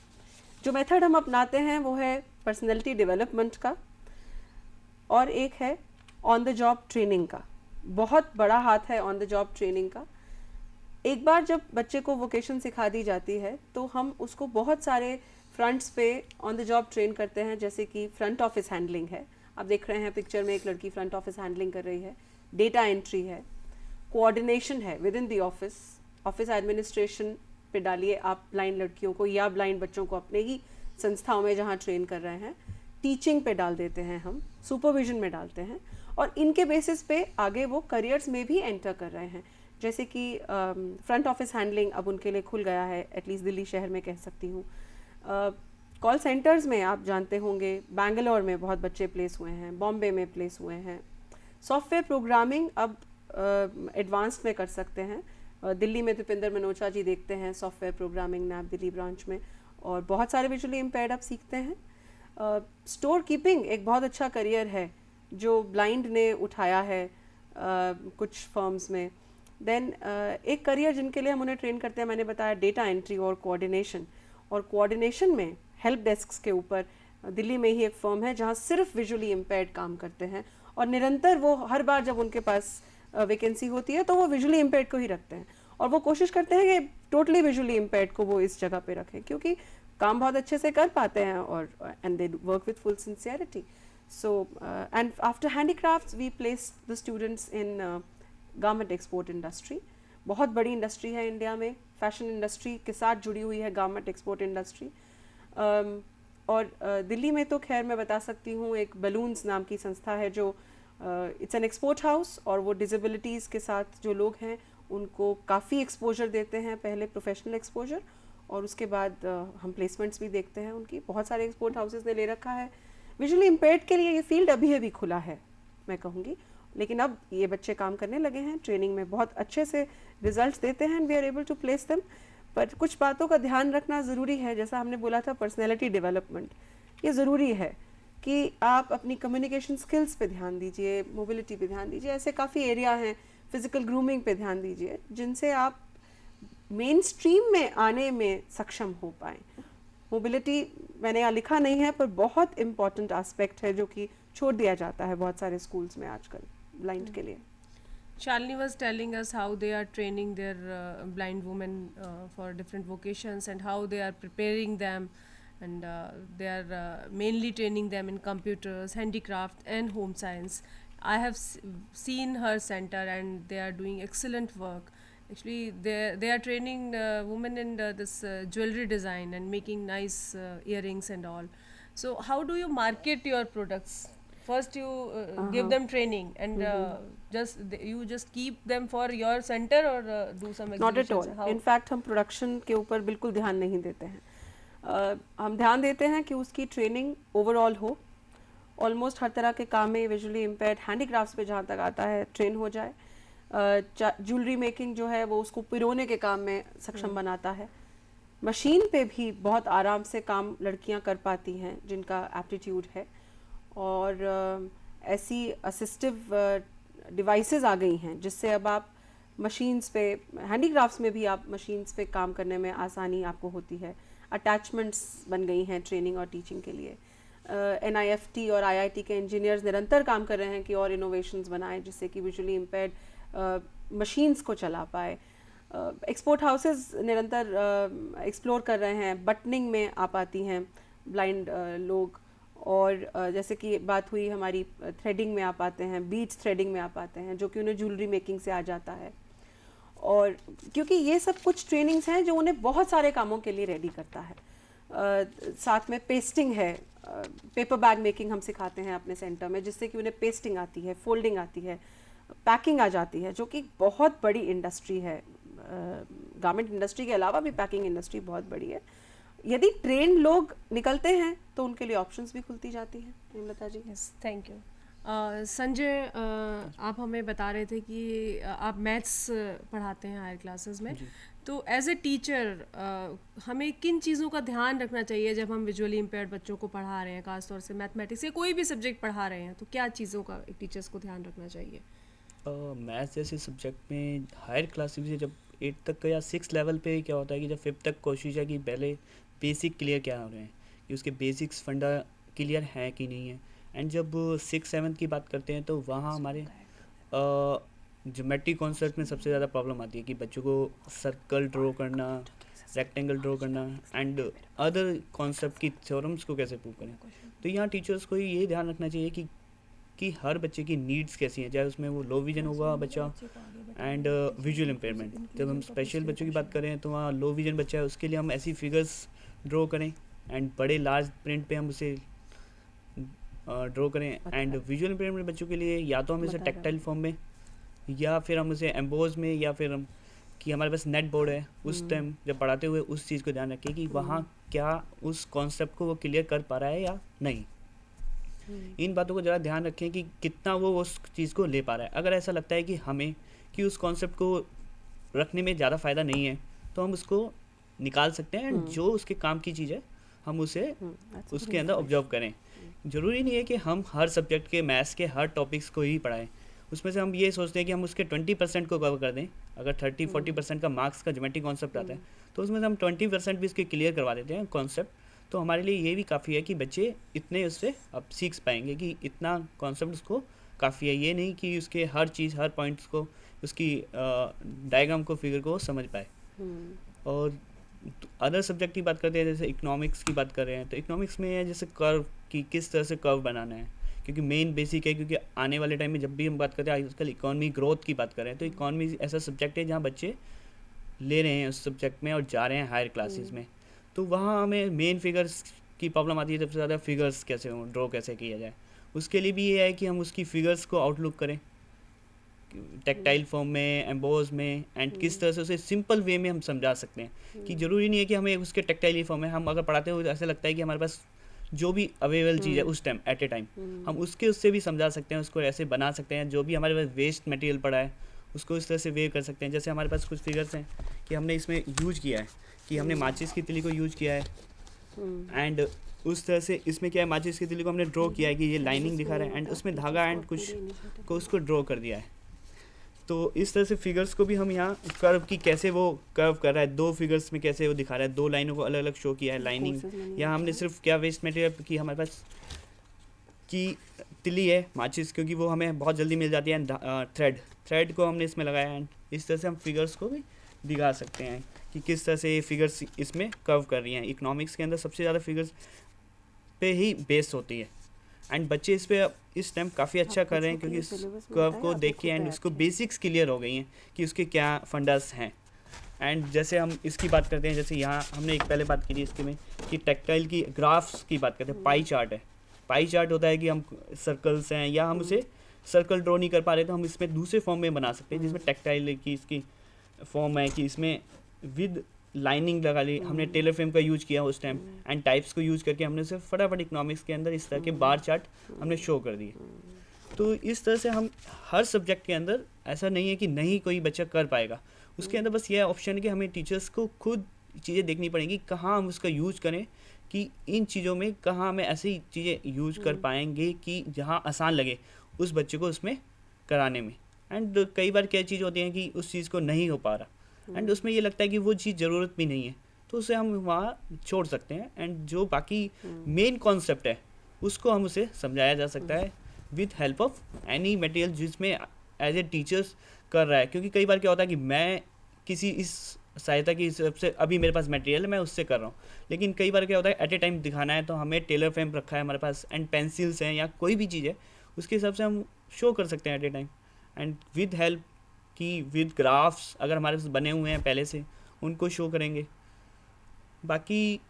जो मेथड हम अपनाते हैं वो है पर्सनैलिटी डेवलपमेंट का, और एक है ऑन द जॉब ट्रेनिंग का. बहुत बड़ा हाथ है ऑन द जॉब ट्रेनिंग का. एक बार जब बच्चे को वोकेशन सिखा दी जाती है तो हम उसको बहुत सारे फ्रंट्स पे ऑन द जॉब ट्रेन करते हैं, जैसे कि फ्रंट ऑफिस हैंडलिंग है. आप देख रहे हैं पिक्चर में एक लड़की फ्रंट ऑफिस हैंडलिंग कर रही है. डेटा एंट्री है, कोऑर्डिनेशन है with in the office. Office administration पे डालिए आप ब्लाइंड लड़कियों को या ब्लाइंड बच्चों को अपने ही संस्थाओं में जहाँ ट्रेन कर रहे हैं. टीचिंग पे डाल देते हैं हम, सुपरविजन में डालते हैं, और इनके बेसिस पे आगे वो करियर्स में भी एंटर कर रहे हैं. जैसे कि फ्रंट ऑफिस हैंडलिंग अब उनके लिए खुल गया है, एटलीस्ट दिल्ली शहर में कह सकती हूँ. कॉल सेंटर्स में आप जानते होंगे बैंगलोर में बहुत बच्चे प्लेस हुए हैं, बॉम्बे में प्लेस हुए हैं. सॉफ्टवेयर प्रोग्रामिंग अब एडवांस्ड में कर सकते हैं. दिल्ली में दीपेंद्र मनोचा जी देखते हैं सॉफ्टवेयर प्रोग्रामिंग नैब दिल्ली ब्रांच में, और बहुत सारे विजुअली इम्पेयर्ड अब सीखते हैं. स्टोर कीपिंग एक बहुत अच्छा करियर है जो ब्लाइंड ने उठाया है कुछ फर्म्स में. देन एक करियर जिनके लिए हम उन्हें ट्रेन करते हैं, मैंने बताया डेटा एंट्री और कोऑर्डिनेशन. और कोऑर्डिनेशन में हेल्प डेस्क के ऊपर दिल्ली में ही एक फर्म है जहाँ सिर्फ विजुअली इम्पेयर्ड काम करते हैं, और निरंतर वो हर बार जब उनके पास वैकेंसी होती है तो वो विजुअली इम्पेयर्ड को ही रखते हैं, और वो कोशिश करते हैं कि टोटली विजुअली इम्पेयर्ड को वो इस जगह पे रखें, क्योंकि काम बहुत अच्छे से कर पाते हैं और and they work with full sincerity. So and after handicrafts we place the students in garment export industry. बहुत बड़ी इंडस्ट्री है इंडिया में, फैशन इंडस्ट्री के साथ जुड़ी हुई है गारमेंट एक्सपोर्ट इंडस्ट्री. और दिल्ली में तो खैर मैं बता सकती हूँ एक बलून्स नाम की संस्था है जो इट्स एन एक्सपोर्ट हाउस, और वो डिसेबिलिटीज़ के साथ जो लोग हैं उनको काफ़ी एक्सपोजर देते हैं, पहले प्रोफेशनल एक्सपोजर और उसके बाद हम प्लेसमेंट्स भी देखते हैं उनकी. बहुत सारे एक्सपोर्ट हाउसेस ने ले रखा है. विजुअली इम्पेयर्ड के लिए ये फील्ड अभी अभी खुला है मैं कहूँगी, लेकिन अब ये बच्चे काम करने लगे हैं, ट्रेनिंग में बहुत अच्छे से रिजल्ट्स देते हैं, and we are able to place them. पर कुछ बातों का ध्यान रखना ज़रूरी है. जैसा हमने बोला था पर्सनैलिटी डेवलपमेंट, ये ज़रूरी है कि आप अपनी कम्युनिकेशन स्किल्स पे ध्यान दीजिए, मोबिलिटी पे ध्यान दीजिए. ऐसे काफ़ी एरिया हैं, फिज़िकल ग्रूमिंग पे ध्यान दीजिए, जिनसे आप मेन स्ट्रीम में आने में सक्षम हो पाएँ. मोबिलिटी मैंने यहाँ लिखा नहीं है, पर बहुत इम्पॉर्टेंट एस्पेक्ट है जो कि छोड़ दिया जाता है बहुत सारे स्कूल्स में आजकल ब्लाइंड के लिए. Shalini was telling us how they are training their blind women for different vocations and how they are preparing them, and they are mainly training them in computers, handicraft, and home science. I have seen her center, and they are doing excellent work. Actually, they are training women in this jewelry design and making nice earrings and all. So, how do you market your products? First, you give them training, and you just keep them for your center, or do some not at exhibitions. All. How? In fact हम production के ऊपर बिल्कुल ध्यान नहीं देते हैं. हम ध्यान देते हैं कि उसकी ट्रेनिंग ओवरऑल हो. ऑलमोस्ट हर तरह के काम में विजुअली इम्पेयर्ड हैंडीक्राफ्ट्स पे जहाँ तक आता है ट्रेन हो जाए. ज्वेलरी मेकिंग जो है वो उसको पिरोने के काम में सक्षम बनाता है. मशीन पे भी बहुत आराम से काम लड़कियां कर पाती हैं जिनका एप्टीट्यूड है. और ऐसी असिस्टिव डिवाइसेस आ गई हैं जिससे अब आप मशीन्स पे, हैंडीक्राफ्ट्स में भी आप मशीन्स पे काम करने में आसानी आपको होती है. अटैचमेंट्स बन गई हैं ट्रेनिंग और टीचिंग के लिए. NIFT और IIT के इंजीनियर्स निरंतर काम कर रहे हैं कि और इनोवेशंस बनाएं जिससे कि विजुअली इम्पेयर्ड मशीन्स को चला पाए. एक्सपोर्ट हाउसेस निरंतर एक्सप्लोर कर रहे हैं. बटनिंग में आ पाती हैं ब्लाइंड लोग. और जैसे कि बात हुई हमारी थ्रेडिंग में आ पाते हैं, बीड्स थ्रेडिंग में आ पाते हैं जो कि उन्हें ज्वेलरी मेकिंग से आ जाता है. और क्योंकि ये सब कुछ ट्रेनिंग्स हैं जो उन्हें बहुत सारे कामों के लिए रेडी करता है. साथ में पेस्टिंग है. पेपर बैग मेकिंग हम सिखाते हैं अपने सेंटर में जिससे कि उन्हें पेस्टिंग आती है, फोल्डिंग आती है, पैकिंग आ जाती है, जो कि बहुत बड़ी इंडस्ट्री है. गारमेंट इंडस्ट्री के अलावा भी पैकिंग इंडस्ट्री बहुत बड़ी है. यदि ट्रेन लोग निकलते हैं तो उनके लिए ऑप्शंस भी खुलती जाती हैं. Hemlata ji. Yes, thank you. Sanjay, आप हमें बता रहे थे कि आप मैथ्स पढ़ाते हैं हायर क्लासेस में. तो एज ए टीचर हमें किन चीज़ों का ध्यान रखना चाहिए जब हम विजुअली इम्पेयर्ड बच्चों को पढ़ा रहे हैं, खासतौर से मैथमेटिक्स या कोई भी सब्जेक्ट पढ़ा रहे हैं, तो क्या चीज़ों का एक टीचर्स को ध्यान रखना चाहिए? मैथ्स जैसे सब्जेक्ट में हायर क्लासेस से जब 8 तक का या 6 लेवल पे क्या होता है कि जब 5th तक कोशिश है कि पहले बेसिक क्लियर क्या हो रहे हैं, कि उसके बेसिक्स फंडा क्लियर हैं कि नहीं है. एंड जब 6-7 की बात करते हैं तो वहाँ हमारे ज्योमेट्री कॉन्सेप्ट में सबसे ज़्यादा प्रॉब्लम आती है कि बच्चों को सर्कल ड्रॉ करना, रेक्टेंगल ड्रॉ करना एंड अदर कॉन्सेप्ट की थ्योरम्स को कैसे प्रूव करें. तो यहाँ टीचर्स को ये ध्यान रखना चाहिए कि हर बच्चे की नीड्स कैसी हैं, चाहे उसमें वो लो विजन होगा बच्चा एंड विजुअल इम्पेयरमेंट. जब हम स्पेशल बच्चों की बात करें तो वहाँ लो विजन बच्चा है, उसके लिए हम ऐसी फिगर्स ड्रॉ करें एंड बड़े लार्ज प्रिंट पे हम उसे ड्रॉ करें. एंड विजुअल इम्पेयरमेंट बच्चों के लिए या तो हम इसे टेक्टाइल फॉर्म में या फिर हम उसे एम्बोज में या फिर हम कि हमारे पास नेट बोर्ड है, उस टाइम जब पढ़ाते हुए उस चीज़ को ध्यान रखें कि वहाँ क्या उस कॉन्सेप्ट को वो क्लियर कर पा रहा है या नहीं. इन बातों को ज़रा ध्यान रखें कि कितना वो उस चीज़ को ले पा रहा है. अगर ऐसा लगता है कि हमें कि उस कॉन्सेप्ट को रखने में ज़्यादा फ़ायदा नहीं है तो हम उसको निकाल सकते हैं. एंड जो उसके काम की चीज़ है हम उसे उसके अंदर ऑब्जर्व करें. ज़रूरी नहीं है कि हम हर सब्जेक्ट के मैथ्स के हर टॉपिक्स को ही पढ़ाएं. उसमें से हम ये सोचते हैं कि हम उसके 20% को कवर कर दें. अगर 30-40% का मार्क्स का ज्योमेट्रिक कॉन्सेप्ट आता है तो उसमें से हम 20% भी उसके क्लियर करवा देते हैं कॉन्सेप्ट. तो हमारे लिए ये भी काफ़ी है कि बच्चे इतने उससे अब सीख पाएंगे कि इतना कॉन्सेप्ट उसको काफ़ी है. ये नहीं कि उसके हर चीज़ हर पॉइंट्स को उसकी डायग्राम को फिगर को समझ पाए. और अदर सब्जेक्ट की बात करते हैं, जैसे इकोनॉमिक्स की बात कर रहे हैं तो इकोनॉमिक्स में है जैसे कर्व की किस तरह से कर्व बनाना है, क्योंकि मेन बेसिक है. क्योंकि आने वाले टाइम में जब भी हम बात करते हैं आजकल इकॉनमी ग्रोथ की बात कर रहे हैं तो इकॉनमी ऐसा सब्जेक्ट है जहाँ बच्चे ले रहे हैं उस सब्जेक्ट में और जा रहे हैं हायर क्लासेस में. तो वहाँ हमें मेन फिगर्स की प्रॉब्लम आती है. सबसे ज़्यादा फिगर्स कैसे ड्रॉ कैसे किया जाए, उसके लिए भी ये है कि हम उसकी फिगर्स को आउटलुक करें टेक्टाइल फॉर्म में, एम्बोज में एंड किस तरह से उसे सिंपल वे में हम समझा सकते हैं. कि ज़रूरी नहीं है कि हमें उसके टेक्टाइल फॉर्म में हम अगर पढ़ाते हुए ऐसा लगता है कि हमारे पास जो भी अवेलेबल चीज़ है उस टाइम एट ए टाइम हम उससे भी समझा सकते हैं, उसको ऐसे बना सकते हैं. जो भी हमारे पास वेस्ट मटेरियल पड़ा है उसको इस तरह से वे कर सकते हैं. जैसे हमारे पास कुछ फिगर्स हैं कि हमने इसमें यूज किया है कि हमने माचिस की तिली को यूज किया है एंड उस तरह से इसमें क्या है, माचिस की तिली को हमने ड्रॉ किया है कि ये लाइनिंग दिखा रहा है एंड उसमें धागा एंड कुछ को उसको ड्रॉ कर दिया है. तो इस तरह से फिगर्स को भी हम यहाँ कर्व की कैसे वो कर्व कर रहा है, 2 फिगर्स में कैसे वो दिखा रहा है, 2 लाइनों को अलग अलग शो किया है. लाइनिंग यहाँ हमने सिर्फ क्या वेस्ट मटेरियल की हमारे पास की तिली है माचिस, क्योंकि वो हमें बहुत जल्दी मिल जाती है थ्रेड थ्रेड को हमने इसमें लगाया है, इस तरह से हम फिगर्स को भी दिखा सकते हैं कि किस तरह से ये फिगर्स इसमें कर्व कर रही हैं। इकोनॉमिक्स के अंदर सबसे ज़्यादा फिगर्स पे ही बेस होती है एंड बच्चे इस पे इस टाइम काफ़ी अच्छा कर रहे हैं क्योंकि इस कर्व को देख के एंड उसको बेसिक्स क्लियर हो गई हैं कि उसके क्या फंडास हैं। एंड जैसे हम इसकी बात करते हैं, जैसे यहाँ हमने एक पहले बात की थी इसके में कि टेक्टाइल की ग्राफ्स की बात करते हैं, पाई चार्ट है। पाई चार्ट होता है कि हम सर्कल्स हैं या हम उसे सर्कल ड्रॉ नहीं कर पा रहे तो हम इसमें दूसरे फॉर्म में बना सकते हैं, जिसमें टेक्टाइल की इसकी फॉर्म है कि इसमें विद लाइनिंग लगा ली, हमने टेलर फ्रेम का यूज किया उस टाइम एंड टाइप्स को यूज करके हमने उसे फटाफट इकोनॉमिक्स के अंदर इस तरह के बार चार्ट हमने शो कर दिए। तो इस तरह से हम हर सब्जेक्ट के अंदर ऐसा नहीं है कि नहीं कोई बच्चा कर पाएगा, उसके अंदर बस यह ऑप्शन है कि हमें टीचर्स को खुद चीज़ें देखनी पड़ेंगी कहाँ हम उसका यूज करें, कि इन चीज़ों में कहाँ हमें ऐसी चीज़ें यूज कर पाएंगे कि जहाँ आसान लगे उस बच्चे को उसमें कराने में। एंड कई बार क्या चीज़ होती है कि उस चीज़ को नहीं हो पा रहा एंड उसमें ये लगता है कि वो चीज़ ज़रूरत भी नहीं है, तो उसे हम वहाँ छोड़ सकते हैं एंड जो बाकी मेन कॉन्सेप्ट है उसको हम उसे समझाया जा सकता है with help of any material जिसमें एज ए टीचर्स कर रहा है। क्योंकि कई बार क्या होता है कि मैं किसी इस सहायता की हिसाब से अभी मेरे पास मटेरियल है मैं उससे कर रहा हूँ, लेकिन कई बार क्या होता है एट ए टाइम दिखाना है तो हमें टेलर फ्रेम रखा है हमारे पास एंड पेंसिल्स हैं या कोई भी चीज़ है उसके हिसाब से हम शो कर सकते हैं at a time and with help की विद ग्राफ्स अगर हमारे पास बने हुए हैं पहले से उनको शो करेंगे। बाकी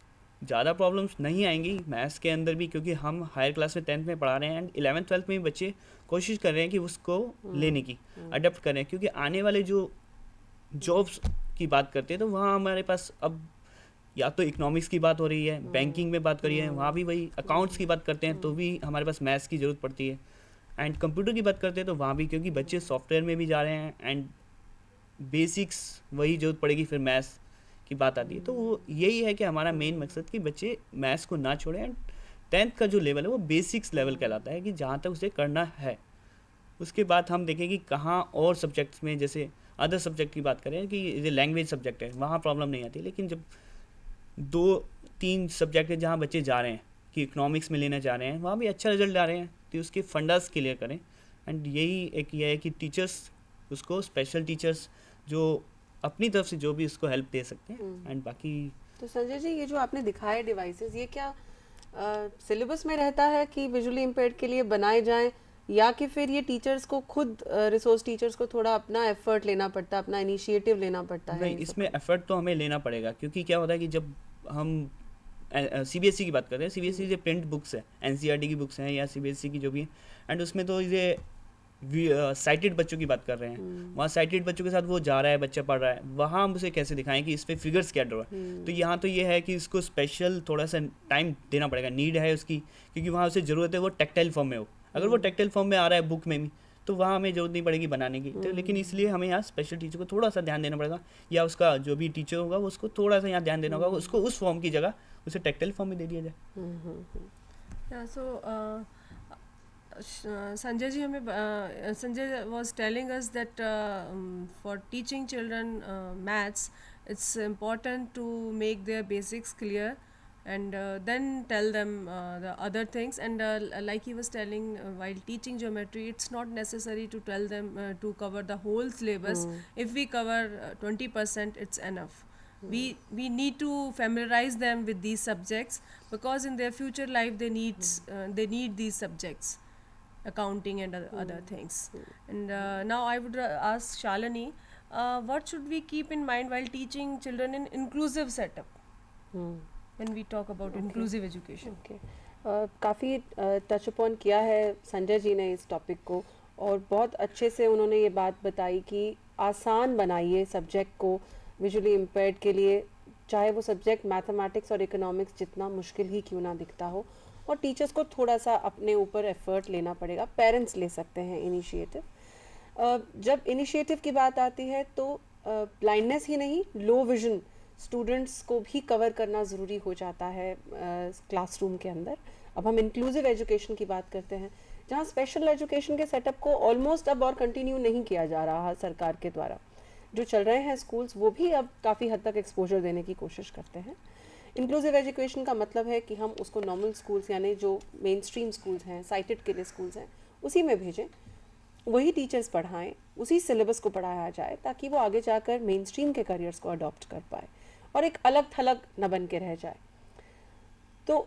ज़्यादा प्रॉब्लम्स नहीं आएंगी मैथ्स के अंदर भी, क्योंकि हम हायर क्लास में 10th में पढ़ा रहे हैं एंड 11th 12th में भी बच्चे कोशिश कर रहे हैं कि उसको लेने की अडेप्ट करें, क्योंकि आने वाले जो जॉब्स की बात करते हैं तो वहाँ हमारे पास अब या तो इकोनॉमिक्स की बात हो रही है, बैंकिंग में बात करिए वहाँ भी वही, अकाउंट्स की बात करते हैं तो भी हमारे पास मैथ्स की ज़रूरत पड़ती है एंड कंप्यूटर की बात करते हैं तो वहाँ भी क्योंकि बच्चे सॉफ्टवेयर में भी जा रहे हैं एंड बेसिक्स वही ज़रूरत पड़ेगी, फिर मैथ्स की बात आती है। तो वो यही है कि हमारा मेन मकसद कि बच्चे मैथ्स को ना छोड़ें एंड 10th का जो लेवल है वो बेसिक्स लेवल कहलाता है कि जहाँ तक उसे करना है। उसके बाद हम देखें कि कहाँ और सब्जेक्ट्स में, जैसे अदर सब्जेक्ट की बात करें कि ये लैंग्वेज सब्जेक्ट है वहाँ प्रॉब्लम नहीं आती, लेकिन जब 2-3 सब्जेक्ट है जहाँ बच्चे जा रहे हैं कि इकोनॉमिक्स में लेना चाह रहे हैं वहाँ भी अच्छा रिजल्ट आ रहे हैं तो उसके फंडास क्लियर करें एंड यही एक ये है कि टीचर्स उसको स्पेशल टीचर्स जो अपनी तरफ से जो भी उसको हेल्प दे सकते हैं एंड बाकी। तो संजय जी, ये जो आपने दिखाए डिवाइसेस ये क्या सिलेबस में रहता है कि विजुअली इम्पेयर्ड के लिए बनाए जाएं, या कि फिर ये टीचर्स को खुद रिसोर्स टीचर्स को थोड़ा अपना एफर्ट लेना पड़ता है, अपना इनिशिएटिव लेना पड़ता है? नहीं, इसमें एफर्ट तो हमें लेना पड़ेगा, क्योंकि क्या होता है कि जब हम सीबीएसई की बात करते हैं, सीबीएसई जो प्रिंट बुक्स है एनसीईआरटी की बुक्स हैं या सीबीएसई की जो भी है एंड उसमें तो ये साइटेड बच्चों की बात कर रहे हैं, वहाँ साइटेड बच्चों के साथ वो जा रहा है, बच्चा पढ़ रहा है, वहाँ हम उसे कैसे दिखाएं कि इस पे फिगर्स क्या ड्रॉ है। तो यहाँ तो ये है कि इसको स्पेशल थोड़ा सा टाइम देना पड़ेगा, नीड है उसकी, क्योंकि वहाँ उसे ज़रूरत है वो टेक्टाइल फॉर्म में हो। अगर वो टेक्टाइल फॉर्म में आ रहा है बुक में भी तो वहाँ हमें ज़रूरत नहीं पड़ेगी बनाने की, तो लेकिन इसलिए हमें यहाँ स्पेशल टीचर को थोड़ा सा ध्यान देना पड़ेगा, या उसका जो भी टीचर होगा वो उसको थोड़ा सा यहाँ ध्यान देना होगा, उसको उस फॉर्म की जगह उसे टेक्टाइल फॉर्म में दे दिया जाए। Sanjay ji, Sanjay was telling us that for teaching children maths, it's important to make their basics clear and then tell them the other things. And like he was telling, while teaching geometry, it's not necessary to tell them to cover the whole syllabus. If we cover 20%, it's enough. We need to familiarize them with these subjects because in their future life they need these subjects, accounting and other things. And now I would ask Shalini, what should we keep in mind while teaching children in inclusive setup when we talk about inclusive education? काफ़ी touch upon किया है संजय जी ने इस topic को, और बहुत अच्छे से उन्होंने ये बात बताई कि आसान बनाइए सब्जेक्ट को विजुअली इम्पेयर्ड के लिए, चाहे वो सब्जेक्ट मैथमेटिक्स और इकोनॉमिक्स जितना मुश्किल ही क्यों ना दिखता हो, और टीचर्स को थोड़ा सा अपने ऊपर एफर्ट लेना पड़ेगा, पेरेंट्स ले सकते हैं इनिशिएटिव। जब इनिशिएटिव की बात आती है तो ब्लाइंडनेस ही नहीं, लो विजन स्टूडेंट्स को भी कवर करना ज़रूरी हो जाता है क्लासरूम के अंदर। अब हम इंक्लूसिव एजुकेशन की बात करते हैं जहाँ स्पेशल एजुकेशन के सेटअप को ऑलमोस्ट अब और कंटिन्यू नहीं किया जा रहा सरकार के द्वारा। जो चल रहे हैं स्कूल्स वो भी अब काफ़ी हद तक एक्सपोजर देने की कोशिश करते हैं। इंक्लूसिव एजुकेशन का मतलब है कि हम उसको नॉर्मल स्कूल्स यानी जो मेन स्ट्रीम स्कूल्स हैं, साइटेड के लिए स्कूल्स हैं, उसी में भेजें। वही टीचर्स पढ़ाएं, उसी सिलेबस को पढ़ाया जाए ताकि वो आगे जाकर मेन स्ट्रीम के करियर्स को अडॉप्ट कर पाए और एक अलग थलग न बन के रह जाए। तो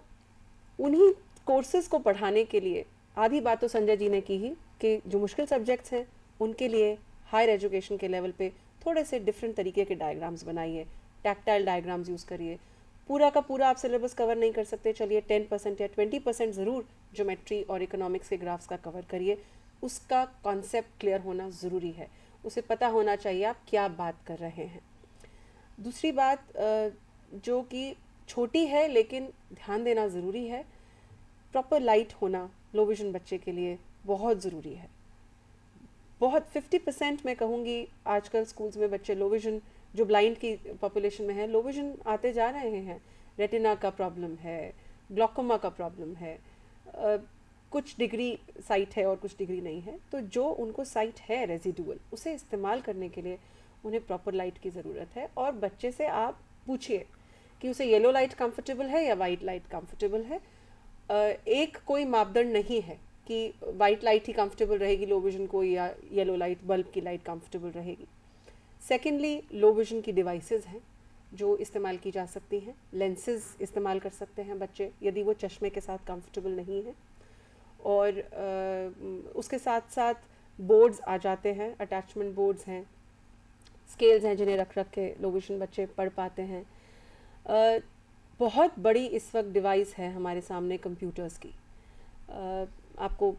उन्हीं कोर्सेज को पढ़ाने के लिए आधी बात तो संजय जी ने की ही कि जो मुश्किल सब्जेक्ट्स हैं उनके लिए हायर एजुकेशन के लेवल पे थोड़े से डिफरेंट तरीके के डायग्राम्स बनाइए, टैक्टाइल डायग्राम्स यूज़ करिए। पूरा का पूरा आप सिलेबस कवर नहीं कर सकते, चलिए 10% या 20% ज़रूर ज्योमेट्री और इकोनॉमिक्स के ग्राफ्स का कवर करिए। उसका कॉन्सेप्ट क्लियर होना ज़रूरी है, उसे पता होना चाहिए आप क्या बात कर रहे हैं। दूसरी बात जो कि छोटी है लेकिन ध्यान देना ज़रूरी है, प्रॉपर लाइट होना लो विजन बच्चे के लिए बहुत ज़रूरी है। बहुत 50% मैं कहूँगी आजकल स्कूल्स में बच्चे लो विजन, जो ब्लाइंड की पॉपुलेशन में है, लो विजन आते जा रहे हैं। रेटिना का प्रॉब्लम है, ग्लॉकोमा का प्रॉब्लम है, कुछ डिग्री साइट है और कुछ डिग्री नहीं है। तो जो उनको साइट है रेजिडुअल, उसे इस्तेमाल करने के लिए उन्हें प्रॉपर लाइट की ज़रूरत है। और बच्चे से आप पूछिए कि उसे येलो लाइट कंफर्टेबल है या वाइट लाइट कंफर्टेबल है। एक कोई मापदंड नहीं है कि वाइट लाइट ही कंफर्टेबल रहेगी लो विजन को या येलो लाइट बल्ब की लाइट कंफर्टेबल रहेगी। सेकेंडली, लो विजन की डिवाइसेस हैं जो इस्तेमाल की जा सकती हैं। लेंसेज इस्तेमाल कर सकते हैं बच्चे यदि वो चश्मे के साथ कंफर्टेबल नहीं है। और उसके साथ साथ बोर्ड्स आ जाते हैं, अटैचमेंट बोर्ड्स हैं, स्केल्स हैं जिन्हें रख रख के लो विजन बच्चे पढ़ पाते हैं। बहुत बड़ी इस वक्त डिवाइस है हमारे सामने कंप्यूटर्स की। आपको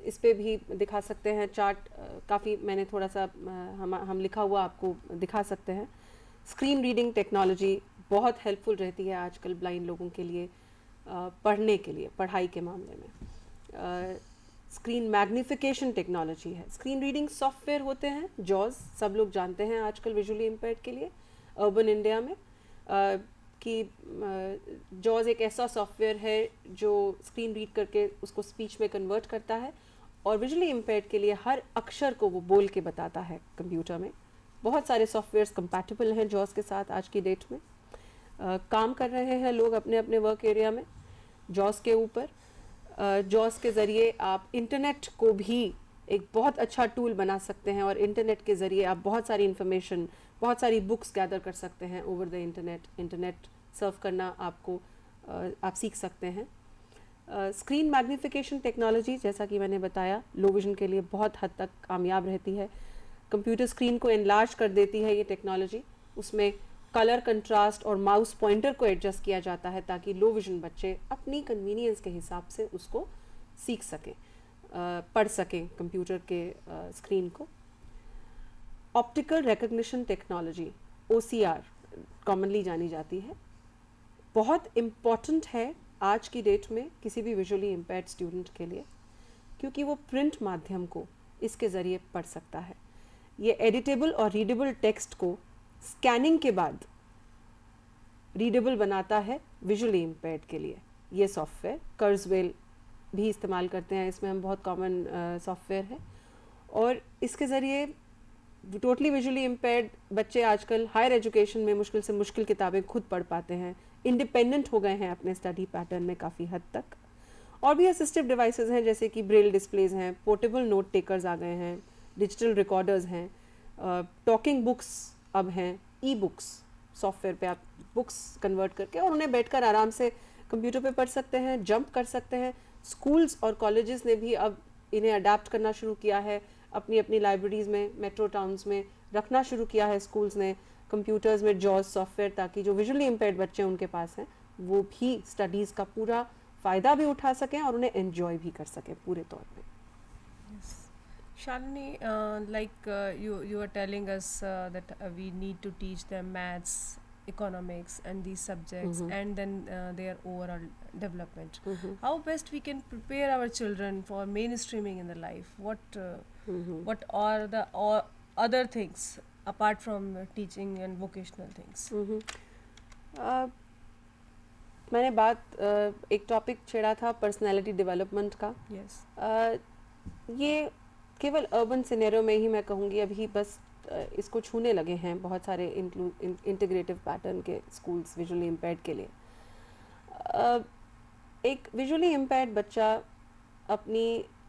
इस पे भी दिखा सकते हैं चार्ट, काफ़ी मैंने थोड़ा सा हम लिखा हुआ आपको दिखा सकते हैं। स्क्रीन रीडिंग टेक्नोलॉजी बहुत हेल्पफुल रहती है आजकल ब्लाइंड लोगों के लिए, पढ़ने के लिए, पढ़ाई के मामले में। स्क्रीन मैग्निफिकेशन टेक्नोलॉजी है। स्क्रीन रीडिंग सॉफ्टवेयर होते हैं, जॉज सब लोग जानते हैं आजकल विजुअली इम्पेयर्ड के लिए अर्बन इंडिया में, कि जॉज एक ऐसा सॉफ्टवेयर है जो स्क्रीन रीड करके उसको स्पीच में कन्वर्ट करता है और विजुअली इम्पेयर्ड के लिए हर अक्षर को वो बोल के बताता है कंप्यूटर में। बहुत सारे सॉफ्टवेयर्स कंपैटिबल हैं जॉज के साथ आज की डेट में। काम कर रहे हैं लोग अपने अपने वर्क एरिया में जॉज के ऊपर। जॉज के ज़रिए आप इंटरनेट को भी एक बहुत अच्छा टूल बना सकते हैं और इंटरनेट के ज़रिए आप बहुत सारी इन्फॉर्मेशन, बहुत सारी बुक्स गैदर कर सकते हैं ओवर द इंटरनेट सर्व करना आपको आप सीख सकते हैं। स्क्रीन मैग्निफिकेशन टेक्नोलॉजी जैसा कि मैंने बताया लो विजन के लिए बहुत हद तक कामयाब रहती है। कंप्यूटर स्क्रीन को एनलार्ज कर देती है ये टेक्नोलॉजी। उसमें कलर कंट्रास्ट और माउस पॉइंटर को एडजस्ट किया जाता है ताकि लो विजन बच्चे अपनी कन्वीनियंस के हिसाब से उसको सीख सकें, पढ़ सकें कंप्यूटर के स्क्रीन को। Optical recognition technology OCR commonly जानी जाती है, बहुत इम्पॉर्टेंट है आज की डेट में किसी भी विजुअली इम्पेयर्ड स्टूडेंट के लिए, क्योंकि वो प्रिंट माध्यम को इसके ज़रिए पढ़ सकता है। ये एडिटेबल और रीडेबल टेक्स्ट को स्कैनिंग के बाद रीडेबल बनाता है विजुअली इम्पेयर्ड के लिए। ये सॉफ्टवेयर कर्सवेल भी इस्तेमाल करते हैं, इसमें हम बहुत कॉमन सॉफ्टवेयर है और इसके ज़रिए टोटली विजुअली इम्पेयर्ड बच्चे आजकल हायर एजुकेशन में मुश्किल से मुश्किल किताबें खुद पढ़ पाते हैं, इंडिपेंडेंट हो गए हैं अपने स्टडी पैटर्न में काफ़ी हद तक। और भी असिस्टिव डिवाइसेस हैं जैसे कि ब्रेल डिस्प्लेज हैं, पोर्टेबल नोट टेकर्स आ गए हैं, डिजिटल रिकॉर्डर्स हैं, टॉकिंग बुक्स अब हैं, ई बुक्स सॉफ्टवेयर पे आप बुक्स कन्वर्ट करके और उन्हें बैठकर आराम से कंप्यूटर पे पढ़ सकते हैं, जंप कर सकते हैं। स्कूल्स और कॉलेजेस ने भी अब इन्हें अडाप्ट करना शुरू किया है, अपनी अपनी लाइब्रेरीज़ में, मेट्रो टाउन्स में रखना शुरू किया है स्कूल्स ने कंप्यूटर्स में जॉज सॉफ्टवेयर, ताकि जो विजुअली इम्पेयर्ड बच्चे उनके पास हैं वो भी स्टडीज़ का पूरा फ़ायदा भी उठा सकें और उन्हें एंजॉय भी कर सकें पूरे तौर पे। Shalini, you are telling us that we need to teach them maths, economics, and these subjects, and then their overall development. How best we can prepare our children for mainstreaming in the life? What are the other things apart from teaching and vocational things? मैंने एक topic छेड़ा था personality development का। Yes. ये केवल urban scenario में ही मैं कहूँगी अभी बस इसको छूने लगे हैं बहुत सारे इंटीग्रेटिव पैटर्न के स्कूल्स विजुअली इम्पेयर्ड के लिए। एक विजुअली इम्पेयर्ड बच्चा अपनी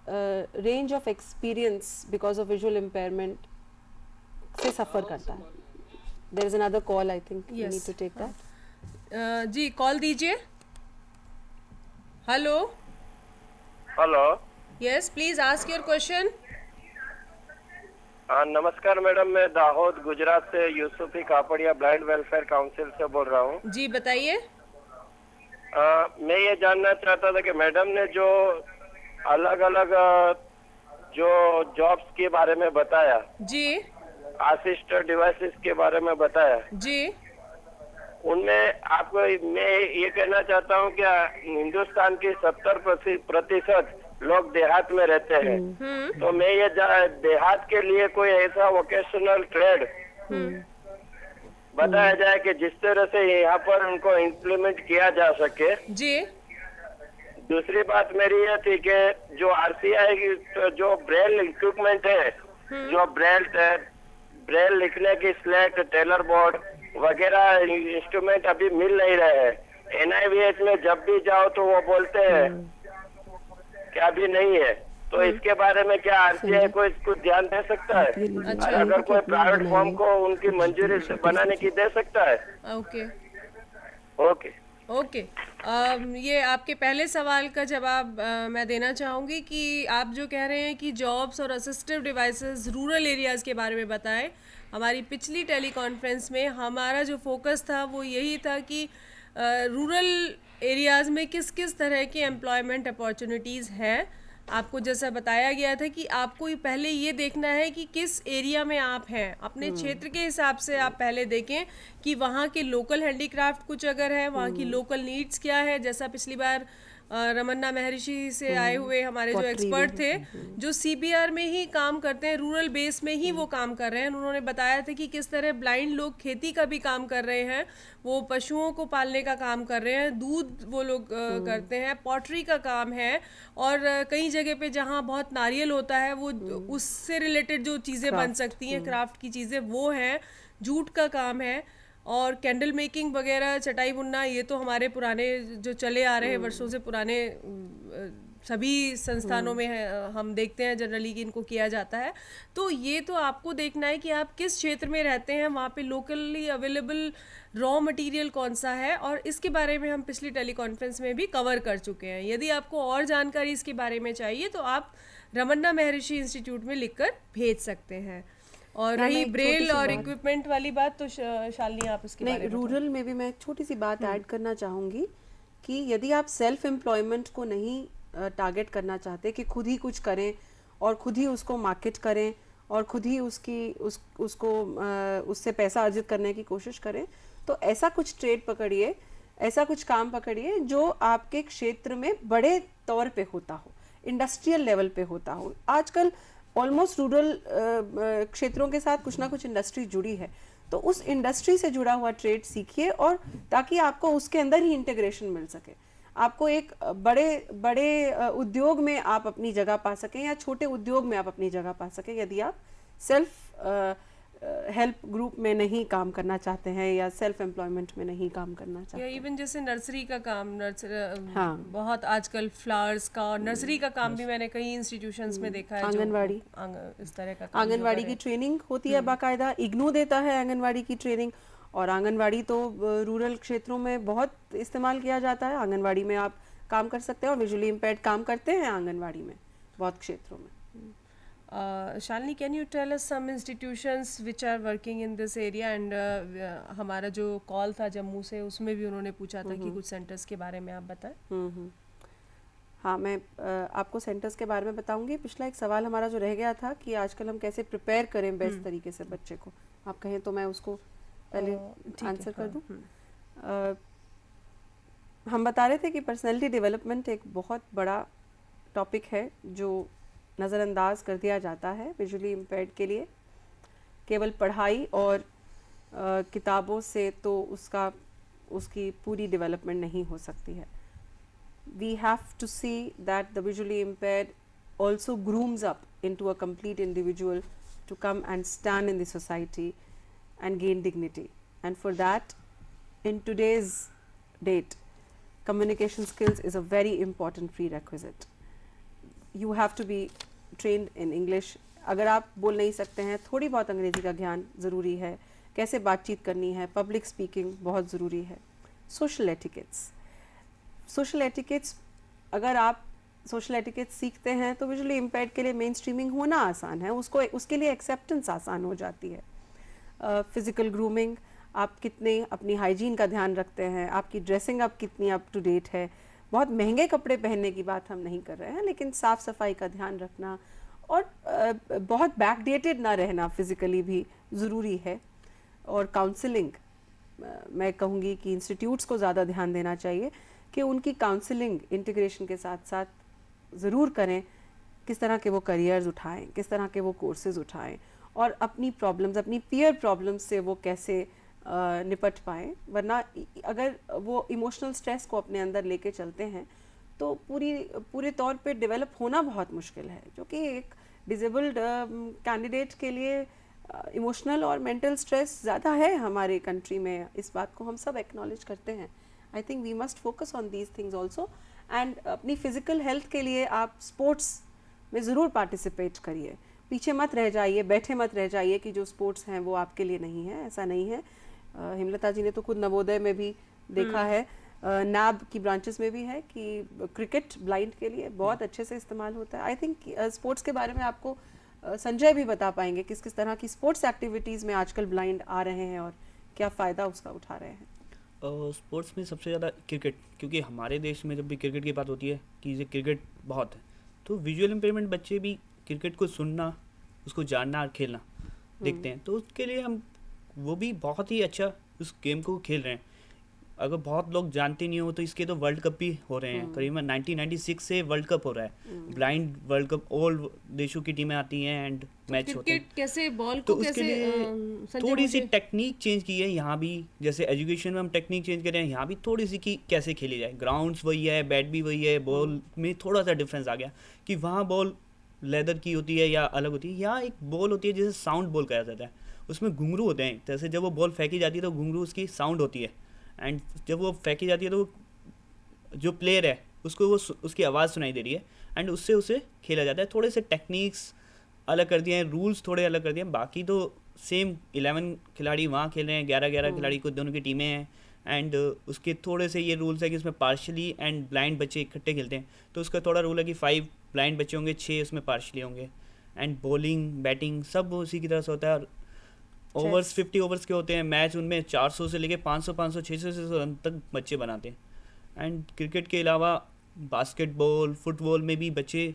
range of experience because of visual impairment से सफ़र करता है. There is another call, I think you need to take that. जी कॉल दीजिए. Hello. Hello. Yes please ask your question. नमस्कार मैडम, मैं दाहोद गुजरात से Yusufi Kapadia blind welfare council से बोल रहा हूँ. जी बताइए. मैं ये जानना चाहता था कि मैडम ने जो अलग अलग जो जॉब्स के बारे में बताया, जी असिस्टेड डिवाइसेस के बारे में बताया, जी उनमें आपको मैं ये कहना चाहता हूँ कि हिंदुस्तान की 70% लोग देहात में रहते हैं. तो मैं ये देहात के लिए कोई ऐसा वोकेशनल ट्रेड बताया जाए कि जिस तरह से यहाँ पर उनको इम्प्लीमेंट किया जा सके. जी. दूसरी बात मेरी ये थी कि जो आरसीआई की जो ब्रेल इक्विपमेंट है, जो ब्रेल लिखने की स्लेट, टेलर बोर्ड वगैरह इंस्ट्रूमेंट अभी मिल नहीं रहे हैं. NIVH में जब भी जाओ तो वो बोलते हैं कि अभी नहीं है. तो इसके बारे में क्या आरसीआई को इसको ध्यान दे सकता है? अच्छा. अगर कोई प्राइवेट फॉर्म को उनकी मंजूरी से बनाने की दे सकता है? Okay okay. ओके. ये आपके पहले सवाल का जवाब मैं देना चाहूँगी कि आप जो कह रहे हैं कि जॉब्स और असिस्टिव डिवाइसेस रूरल एरियाज़ के बारे में बताएं. हमारी पिछली टेली कॉन्फ्रेंस में हमारा जो फोकस था वो यही था कि रूरल एरियाज़ में किस किस तरह की एम्प्लॉयमेंट अपॉर्चुनिटीज़ हैं. आपको जैसा बताया गया था कि आपको पहले ये देखना है कि किस एरिया में आप हैं. अपने क्षेत्र के हिसाब से आप पहले देखें कि वहाँ के लोकल हैंडीक्राफ्ट कुछ अगर है, वहाँ की लोकल नीड्स क्या है. जैसा पिछली बार रमन्ना महर्षि से आए हुए हमारे जो एक्सपर्ट थे जो CBR में ही काम करते हैं, रूरल बेस में ही वो काम कर रहे हैं. उन्होंने बताया था कि किस तरह ब्लाइंड लोग खेती का भी काम कर रहे हैं, वो पशुओं को पालने का काम कर रहे हैं, दूध वो लोग करते हैं, पॉटरी का काम है, और कई जगह पे जहाँ बहुत नारियल होता है वो उससे रिलेटेड जो चीज़ें बन सकती हैं, क्राफ्ट की चीज़ें वो हैं, जूट का काम है, और कैंडल मेकिंग वगैरह, चटाई बुनना, ये तो हमारे पुराने जो चले आ रहे हैं वर्षों से पुराने सभी संस्थानों में है, हम देखते हैं जनरली कि इनको किया जाता है. तो ये तो आपको देखना है कि आप किस क्षेत्र में रहते हैं, वहाँ पे लोकली अवेलेबल रॉ मटेरियल कौन सा है, और इसके बारे में हम पिछली टेली कॉन्फ्रेंस में भी कवर कर चुके हैं. यदि आपको और जानकारी इसके बारे में चाहिए तो आप रमन्ना महर्षि इंस्टीट्यूट में लिखकर भेज सकते हैं. और रही ब्रेल और इक्विपमेंट वाली बात तो शालिनी आप इसके बारे में. रूरल में भी मैं एक छोटी सी बात ऐड करना चाहूँगी कि यदि आप सेल्फ एम्प्लॉयमेंट को नहीं टारगेट करना चाहते कि खुद ही कुछ करें और खुद ही उसको मार्केट करें और खुद ही उसको उससे पैसा अर्जित करने की कोशिश करें, तो ऐसा कुछ ट्रेड पकड़िए, ऐसा कुछ काम पकड़िए जो आपके क्षेत्र में बड़े तौर पे होता हो, इंडस्ट्रियल लेवल पे होता हो. आजकल ऑलमोस्ट रूरल क्षेत्रों के साथ कुछ ना कुछ इंडस्ट्री जुड़ी है, तो उस इंडस्ट्री से जुड़ा हुआ ट्रेड सीखिए, और ताकि आपको उसके अंदर ही इंटीग्रेशन मिल सके, आपको एक बड़े उद्योग में आप अपनी जगह पा सकें या छोटे उद्योग में आप अपनी जगह पा सकें, यदि आप सेल्फ हेल्प ग्रुप में नहीं काम करना चाहते हैं या सेल्फ एम्प्लॉयमेंट में नहीं काम करना चाहते या हैं. इवन जैसे नर्सरी का काम, हाँ. बहुत आजकल फ्लावर्स का और नर्सरी का काम भी मैंने कई इंस्टीट्यूशंस में देखा है. आंगनवाड़ी, इस तरह का काम आंगनवाड़ी की ट्रेनिंग होती है बाकायदा, इग्नू देता है आंगनवाड़ी की ट्रेनिंग, और आंगनवाड़ी तो रूरल क्षेत्रों में बहुत इस्तेमाल किया जाता है. आंगनवाड़ी में आप काम कर सकते हैं और विजुअली इम्पेयर्ड काम करते हैं आंगनवाड़ी में बहुत क्षेत्रों में. Shalini, can you tell us some institutions which are working in this area? And हमारा जो कॉल था जम्मू से उसमें भी उन्होंने पूछा था कि कुछ सेंटर्स के बारे में आप बताएं. हाँ, मैं आपको सेंटर्स के बारे में बताऊंगी. पिछला एक सवाल हमारा जो रह गया था कि आजकल हम कैसे प्रिपेयर करें बेस्ट तरीके से बच्चे को, आप कहें तो मैं उसको पहले आंसर कर दूं. हम बता रहे थे कि पर्सनैलिटी डेवलपमेंट एक बहुत बड़ा टॉपिक है जो नज़रअंदाज कर दिया जाता है विजुअली इम्पेयर्ड के लिए. केवल पढ़ाई और किताबों से तो उसकी पूरी डेवलपमेंट नहीं हो सकती है. We have to see that the visually impaired also grooms up into a complete individual to come and stand in the society and gain dignity. And for that, in today's date, communication skills is a very important prerequisite. You have to be trained in English. अगर आप बोल नहीं सकते हैं, थोड़ी बहुत अंग्रेज़ी का ज्ञान ज़रूरी है. कैसे बातचीत करनी है, पब्लिक स्पीकिंग बहुत ज़रूरी है. सोशल एटिकेट्स अगर आप सोशल एटिकेट्स सीखते हैं तो विजुअली इम्पेयर्ड के लिए मेन स्ट्रीमिंग होना आसान है, उसके लिए एक्सेप्टेंस आसान हो जाती है. फिज़िकल ग्रूमिंग, आप कितने अपनी हाइजीन का ध्यान रखते हैं, आपकी ड्रेसिंग अप कितनी अप टू डेट है. बहुत महंगे कपड़े पहनने की बात हम नहीं कर रहे हैं, लेकिन साफ़ सफाई का ध्यान रखना और बहुत बैकडेटेड ना रहना फिज़िकली भी ज़रूरी है. और काउंसलिंग, मैं कहूँगी कि इंस्टीट्यूट्स को ज़्यादा ध्यान देना चाहिए कि उनकी काउंसलिंग इंटीग्रेशन के साथ साथ ज़रूर करें. किस तरह के वो करियर्स उठाएं, किस तरह के वो कोर्सेज उठाएं और अपनी प्रॉब्लम्स, अपनी पीयर प्रॉब्लम्स से वो कैसे निपट पाएं. वरना अगर वो इमोशनल स्ट्रेस को अपने अंदर लेके चलते हैं तो पूरे तौर पे डेवलप होना बहुत मुश्किल है, जो कि एक डिसेबल्ड कैंडिडेट के लिए इमोशनल और मेंटल स्ट्रेस ज़्यादा है हमारे कंट्री में. इस बात को हम सब एक्नॉलेज करते हैं. I think we must focus on these things also. And अपनी फिज़िकल हेल्थ के लिए आप स्पोर्ट्स में ज़रूर पार्टिसिपेट करिए. पीछे मत रह जाइए, बैठे मत रह जाइए कि जो स्पोर्ट्स हैं वो आपके लिए नहीं है. ऐसा नहीं है. हेमलता जी ने तो खुद नवोदय में भी देखा है, नैब की ब्रांचेस में भी है कि क्रिकेट ब्लाइंड के लिए बहुत अच्छे से इस्तेमाल होता है. आई थिंक स्पोर्ट्स के बारे में आपको संजय भी बता पाएंगे किस किस तरह की स्पोर्ट्स एक्टिविटीज़ में आजकल ब्लाइंड आ रहे हैं और क्या फ़ायदा उसका उठा रहे हैं. स्पोर्ट्स में सबसे ज़्यादा क्रिकेट, क्योंकि हमारे देश में जब भी क्रिकेट की बात होती है कि ये क्रिकेट बहुत है, तो विजुअल इम्पेयरमेंट बच्चे भी क्रिकेट को सुनना, उसको जानना और खेलना देखते हैं. तो उसके लिए हम वो भी बहुत ही अच्छा उस गेम को खेल रहे हैं. अगर बहुत लोग जानते नहीं हो तो इसके तो वर्ल्ड कप भी हो रहे हैं. करीबन 1996 से वर्ल्ड कप हो रहा है, ब्लाइंड वर्ल्ड कप. ऑल देशों की टीमें आती हैं एंड मैच होते हैं. क्रिकेट कैसे बॉल तो को उसके कैसे लिए संजय थोड़ी सी मुझे- टेक्निक चेंज की है यहाँ भी. जैसे एजुकेशन में हम टेक्निक चेंज कर रहे हैं, यहाँ भी थोड़ी सी कि कैसे खेली जाए. ग्राउंड्स वही है, बैट भी वही है, बॉल में थोड़ा सा डिफरेंस आ गया कि वहाँ बॉल लेदर की होती है या अलग होती है. यहाँ एक बॉल होती है जिसे साउंड बॉल कहा जाता है, उसमें घुंघरू होते हैं. जैसे जब वो बॉल फेंकी जाती है तो घुंघरू उसकी साउंड होती है, एंड जब वो फेंकी जाती है तो जो प्लेयर है उसको वो उसकी आवाज़ सुनाई दे रही है एंड उससे उसे खेला जाता है. थोड़े से टेक्निक्स अलग कर दिए हैं, रूल्स थोड़े अलग कर दिए हैं. बाकी तो सेम 11 खिलाड़ी वहाँ खेल रहे हैं, 11 खिलाड़ी को दोनों की टीमें हैं. एंड उसके थोड़े से ये रूल्स है कि उसमें पार्शली एंड ब्लाइंड बच्चे इकट्ठे खेलते हैं. तो उसका थोड़ा रूल है कि 5 ब्लाइंड बच्चे होंगे, 6 उसमें पार्शली होंगे. एंड बॉलिंग बैटिंग सब उसी की तरह से होता है. और ओवर्स 50 ओवर्स के होते हैं मैच, उनमें 400 से लेके 500 600 रन तक बच्चे बनाते हैं. एंड क्रिकेट के अलावा बास्केटबॉल, फुटबॉल में भी बच्चे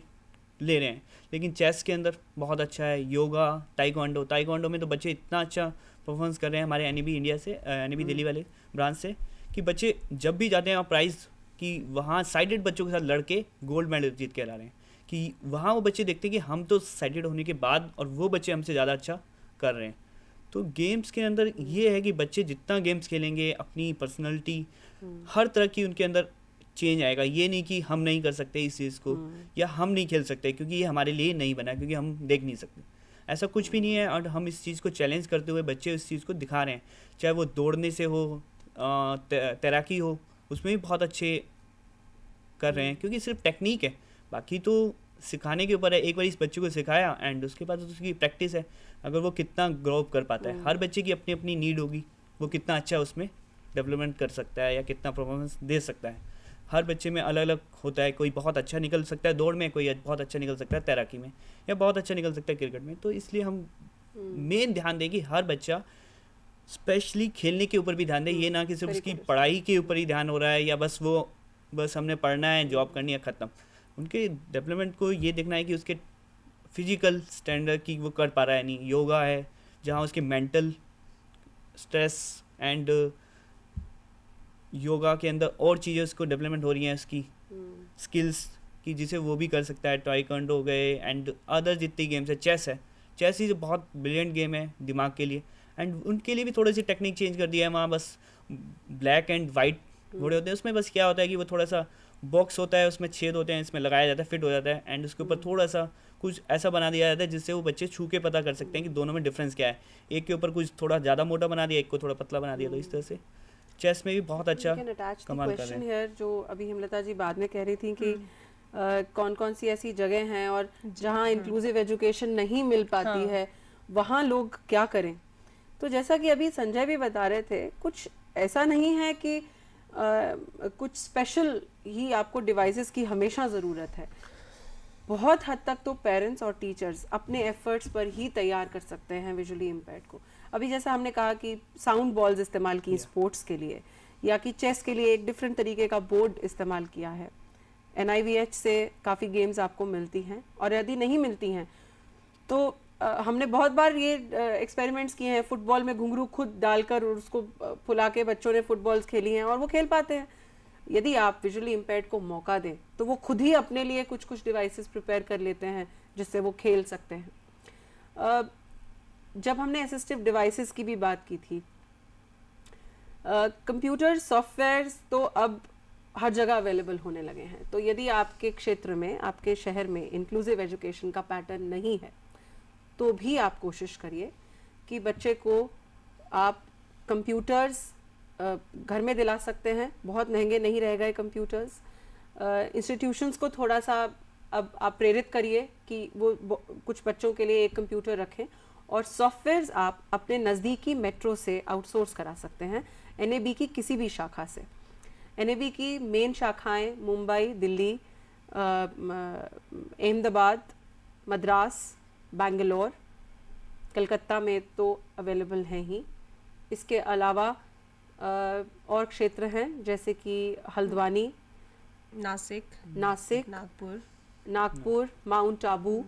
ले रहे हैं. लेकिन चेस के अंदर बहुत अच्छा है. योगा, ताइक्वांडो में तो बच्चे इतना अच्छा परफॉर्मेंस कर रहे हैं हमारे एनईबी इंडिया से, एनईबी दिल्ली वाले ब्रांच से, कि बच्चे जब भी जाते हैं प्राइज़ कि वहाँ साइडेड बच्चों के साथ लड़के गोल्ड मेडल जीत के ला रहे हैं. कि वहाँ वो बच्चे देखते हैं कि हम तो साइडेड होने के बाद और वो बच्चे हमसे ज़्यादा अच्छा कर रहे हैं. तो गेम्स के अंदर ये है कि बच्चे जितना गेम्स खेलेंगे, अपनी पर्सनैलिटी हर तरह की उनके अंदर चेंज आएगा. ये नहीं कि हम नहीं कर सकते इस चीज़ को, या हम नहीं खेल सकते क्योंकि ये हमारे लिए नहीं बना, क्योंकि हम देख नहीं सकते. ऐसा कुछ भी नहीं है. और हम इस चीज़ को चैलेंज करते हुए बच्चे इस चीज़ को दिखा रहे हैं. चाहे वो दौड़ने से हो, तैराकी हो, उसमें भी बहुत अच्छे कर रहे हैं, क्योंकि सिर्फ टेक्निक है. बाकी तो सिखाने के ऊपर है. एक बार इस बच्चे को सिखाया एंड उसके बाद उसकी प्रैक्टिस है. अगर वो कितना ग्रो कर पाता है, हर बच्चे की अपनी अपनी नीड होगी, वो कितना अच्छा उसमें डेवलपमेंट कर सकता है या कितना परफॉर्मेंस दे सकता है. हर बच्चे में अलग अलग होता है. कोई बहुत अच्छा निकल सकता है दौड़ में, कोई बहुत अच्छा निकल सकता है तैराकी में, या बहुत अच्छा निकल सकता है क्रिकेट में. तो इसलिए हम मेन ध्यान दें कि हर बच्चा स्पेशली खेलने के ऊपर भी ध्यान दे. ये ना कि सिर्फ उसकी पढ़ाई के ऊपर ही ध्यान हो रहा है, या बस हमने पढ़ना है, जॉब करनी है, ख़त्म. उनके डेवलपमेंट को ये देखना है कि उसके फिजिकल स्टैंडर्ड की वो कर पा रहा है नहीं. योगा है जहाँ उसके मेंटल स्ट्रेस एंड योगा के अंदर और चीज़ें उसको डेवलपमेंट हो रही हैं, उसकी स्किल्स की, जिसे वो भी कर सकता है. टाइक्वांडो हो गए एंड अदर जितनी गेम्स है. चेस ही बहुत ब्रिलियंट गेम है दिमाग के लिए. एंड उनके लिए भी थोड़ी सी टेक्निक चेंज कर दिया है. वहाँ बस ब्लैक एंड वाइट घोड़े होते हैं, उसमें बस क्या होता है कि वो थोड़ा सा बॉक्स होता है, उसमें छेद होते हैं, इसमें लगाया जाता है, फिट हो जाता है. एंड उसके ऊपर थोड़ा सा कुछ ऐसा बना दिया जाता है जिससे वो बच्चे छू के पता कर सकते हैं कि दोनों में डिफरेंस क्या है. एक के ऊपर कुछ थोड़ा ज़्यादा मोटा बना दिया, एक को थोड़ा पतला बना दिया. तो इस तरह से चेस में भी बहुत अच्छा कमाल कर रहे हैं. जो अभी हेमलता जी बाद में कह रही थी कि कौन कौन सी ऐसी जगह हैं और जहाँ इंक्लूसिव एजुकेशन नहीं मिल पाती है, वहाँ लोग क्या करें। तो जैसा कि अभी संजय भी बता रहे थे, कुछ ऐसा नहीं है कि कुछ स्पेशल ही आपको डिवाइसेस की हमेशा ज़रूरत है। बहुत हद तक तो पेरेंट्स और टीचर्स अपने एफर्ट्स पर ही तैयार कर सकते हैं विजुअली इम्पेयर्ड को। अभी जैसा हमने कहा कि साउंड बॉल्स इस्तेमाल की स्पोर्ट्स के लिए, या कि चेस के लिए एक डिफरेंट तरीके का बोर्ड इस्तेमाल किया है। NIVH से काफ़ी गेम्स आपको मिलती हैं, और यदि नहीं मिलती हैं तो हमने बहुत बार ये एक्सपेरिमेंट्स किए हैं। फुटबॉल में घुंघरू खुद डालकर और उसको फुला के बच्चों ने फुटबॉल्स खेली हैं और वो खेल पाते हैं। यदि आप विजुअली इम्पेयर्ड को मौका दें तो वो खुद ही अपने लिए कुछ कुछ डिवाइसेस प्रिपेयर कर लेते हैं जिससे वो खेल सकते हैं। जब हमने असिस्टिव डिवाइसेस की भी बात की थी, कंप्यूटर सॉफ्टवेयर्स तो अब हर जगह अवेलेबल होने लगे हैं। तो यदि आपके क्षेत्र में, आपके शहर में इंक्लूसिव एजुकेशन का पैटर्न नहीं है, तो भी आप कोशिश करिए कि बच्चे को आप कंप्यूटर्स घर में दिला सकते हैं। बहुत महंगे नहीं रह गए कंप्यूटर्स। इंस्टीट्यूशंस को थोड़ा सा अब आप प्रेरित करिए कि वो कुछ बच्चों के लिए एक कंप्यूटर रखें, और सॉफ्टवेयर्स आप अपने नज़दीकी मेट्रो से आउटसोर्स करा सकते हैं, NAB की किसी भी शाखा से। NAB की मेन शाखाएं मुंबई, दिल्ली, अहमदाबाद, मद्रास, बेंगलोर, कलकत्ता में तो अवेलेबल हैं ही। इसके अलावा और क्षेत्र हैं जैसे कि हल्द्वानी, नासिक, नागपुर, माउंट आबू,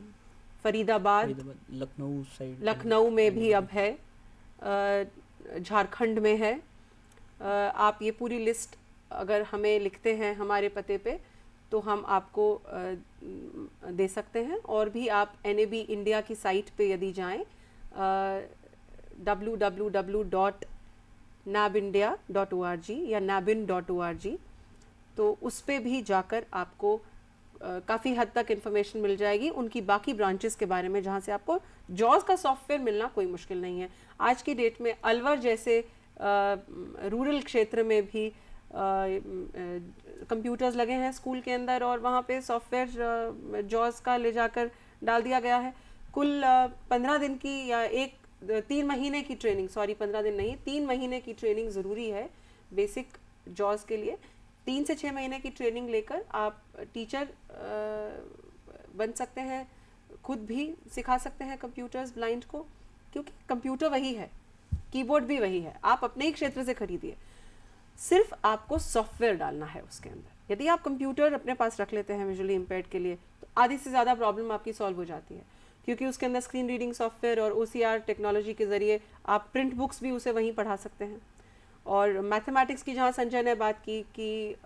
फरीदाबाद, लखनऊ साइड, लखनऊ में भी अब है, झारखंड में है। आप ये पूरी लिस्ट अगर हमें लिखते हैं हमारे पते पे तो हम आपको दे सकते हैं। और भी आप NAB इंडिया की साइट पे यदि जाएं, www.nabindia.org या nabin.org, तो उस पे भी जाकर आपको काफ़ी हद तक इन्फॉर्मेशन मिल जाएगी उनकी बाकी ब्रांचेस के बारे में, जहाँ से आपको जॉज का सॉफ्टवेयर मिलना कोई मुश्किल नहीं है। आज की डेट में अलवर जैसे रूरल क्षेत्र में भी कंप्यूटर्स लगे हैं स्कूल के अंदर, और वहाँ पे सॉफ्टवेयर जॉज का ले जाकर डाल दिया गया है। कुल 15 दिन की या 3 महीने की ट्रेनिंग, 15 दिन नहीं, 3 महीने की ट्रेनिंग ज़रूरी है बेसिक जॉज के लिए। 3 से 6 महीने की ट्रेनिंग लेकर आप टीचर बन सकते हैं, खुद भी सिखा सकते हैं कंप्यूटर्स ब्लाइंड को, क्योंकि कंप्यूटर वही है, कीबोर्ड भी वही है। आप अपने ही क्षेत्र से खरीदिए, सिर्फ आपको सॉफ्टवेयर डालना है उसके अंदर। यदि आप कंप्यूटर अपने पास रख लेते हैं विजुअली इम्पेयर्ड के लिए, तो आधी से ज़्यादा प्रॉब्लम आपकी सॉल्व हो जाती है, क्योंकि उसके अंदर स्क्रीन रीडिंग सॉफ्टवेयर और OCR टेक्नोलॉजी के ज़रिए आप प्रिंट बुक्स भी उसे वहीं पढ़ा सकते हैं। और मैथमेटिक्स की जहाँ संजय ने बात की कि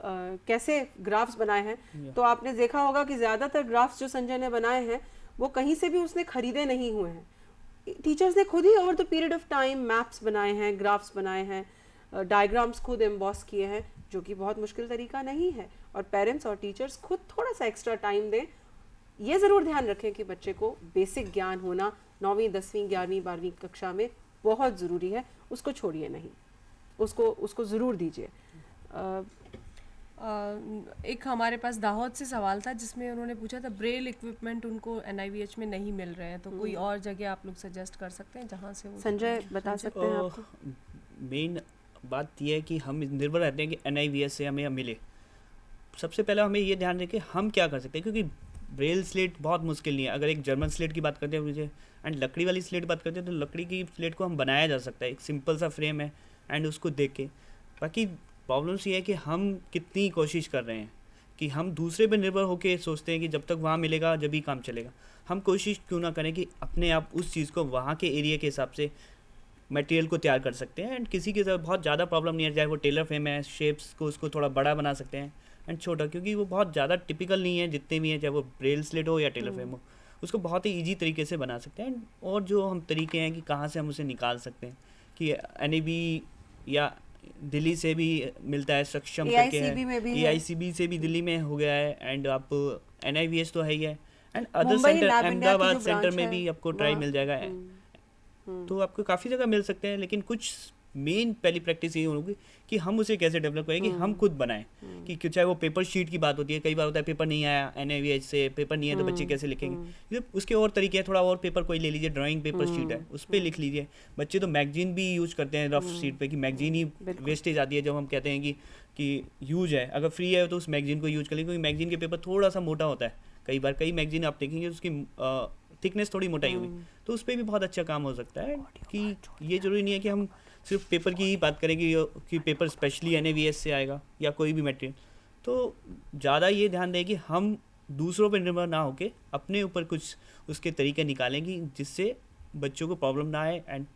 कैसे ग्राफ्स बनाए हैं, तो आपने देखा होगा कि ज़्यादातर ग्राफ्स जो संजय ने बनाए हैं वो कहीं से भी उसने खरीदे नहीं हुए हैं। टीचर्स ने खुद ही over the period of time maps बनाए हैं, ग्राफ्स बनाए हैं, डायग्राम्स खुद एम्बॉस किए हैं, जो कि बहुत मुश्किल तरीका नहीं है। और पेरेंट्स और टीचर्स खुद थोड़ा सा एक्स्ट्रा टाइम दें। ये ज़रूर ध्यान रखें कि बच्चे को बेसिक ज्ञान होना 9वीं 10वीं 11वीं 12वीं कक्षा में बहुत ज़रूरी है, उसको छोड़िए नहीं, उसको ज़रूर दीजिए। एक हमारे पास दाहोद से सवाल था जिसमें उन्होंने पूछा था ब्रेल इक्विपमेंट उनको NIVH में नहीं मिल रहे हैं, तो कोई और जगह आप लोग सजेस्ट कर सकते हैं जहाँ से वो संजय बता सकते हैं आपको? मेन बात यह है कि हम निर्भर रहते हैं कि NIVH से हमें मिले। सबसे पहले हमें ये ध्यान रखें हम क्या कर सकते हैं, क्योंकि ब्रेल स्लेट बहुत मुश्किल नहीं है। अगर एक जर्मन स्लेट की बात करते हैं मुझे, एंड लकड़ी वाली स्लेट बात करते हैं, तो लकड़ी की स्लेट को हम बनाया जा सकता है, एक सिंपल सा फ्रेम है एंड उसको देख के। बाकी प्रॉब्लम्स ये है कि हम कितनी कोशिश कर रहे हैं कि हम दूसरे पे निर्भर होकर सोचते हैं कि जब तक वहाँ मिलेगा जब ही काम चलेगा। हम कोशिश क्यों ना करें कि अपने आप उस चीज़ को वहाँ के एरिया के हिसाब से मटेरियल को तैयार कर सकते हैं। एंड किसी के साथ बहुत ज़्यादा प्रॉब्लम नहीं है, चाहे वो टेलर फ्रेम है, शेप्स को उसको थोड़ा बड़ा बना सकते हैं एंड छोटा, क्योंकि वो बहुत ज़्यादा टिपिकल नहीं है जितने भी हैं, चाहे वो ब्रेल स्लेट हो या टेलर फ्रेम हो, उसको बहुत ही ईजी तरीके से बना सकते हैं। और जो हम तरीके हैं कि कहाँ से हम उसे निकाल सकते हैं, कि NAB या दिल्ली से भी मिलता है, सक्षम करके है, AICB से भी दिल्ली में हो गया है, एंड आप NIVH तो है ही है, and other centre Ahmedabad centre में भी आपको ट्राई मिल जाएगा। तो आपको काफ़ी जगह मिल सकते हैं, लेकिन कुछ मेन पहली प्रैक्टिस ये होगी कि हम उसे कैसे डेवलप करें कि हम खुद बनाएं कि चाहे वो पेपर शीट की बात होती है, कई बार होता है पेपर नहीं आया NAVH से, पेपर नहीं है तो बच्चे कैसे लिखेंगे, उसके और तरीके हैं, थोड़ा और पेपर कोई ले लीजिए, ड्राइंग पेपर शीट है उस पर लिख लीजिए। बच्चे तो मैगजीन भी यूज करते हैं रफ शीट पे, कि मैगजीन ही वेस्टेज आती है जब हम कहते हैं कि यूज है, अगर फ्री है तो उस मैगजीन को यूज कर लीजिए, क्योंकि मैगजीन के पेपर थोड़ा सा मोटा होता है, कई बार कई मैगजीन आप देखेंगे उसकी थिकनेस थोड़ी मोटाई होगी, तो उस पर भी बहुत अच्छा काम हो सकता है। कि ये जरूरी नहीं है कि हम सिर्फ पेपर की ही बात करें कि पेपर स्पेशली NAVH से आएगा या कोई भी मटेरियल, तो ज़्यादा ये ध्यान दें कि हम दूसरों पर निर्भर ना होके अपने ऊपर कुछ उसके तरीके निकालेंगे जिससे बच्चों को प्रॉब्लम ना आए। And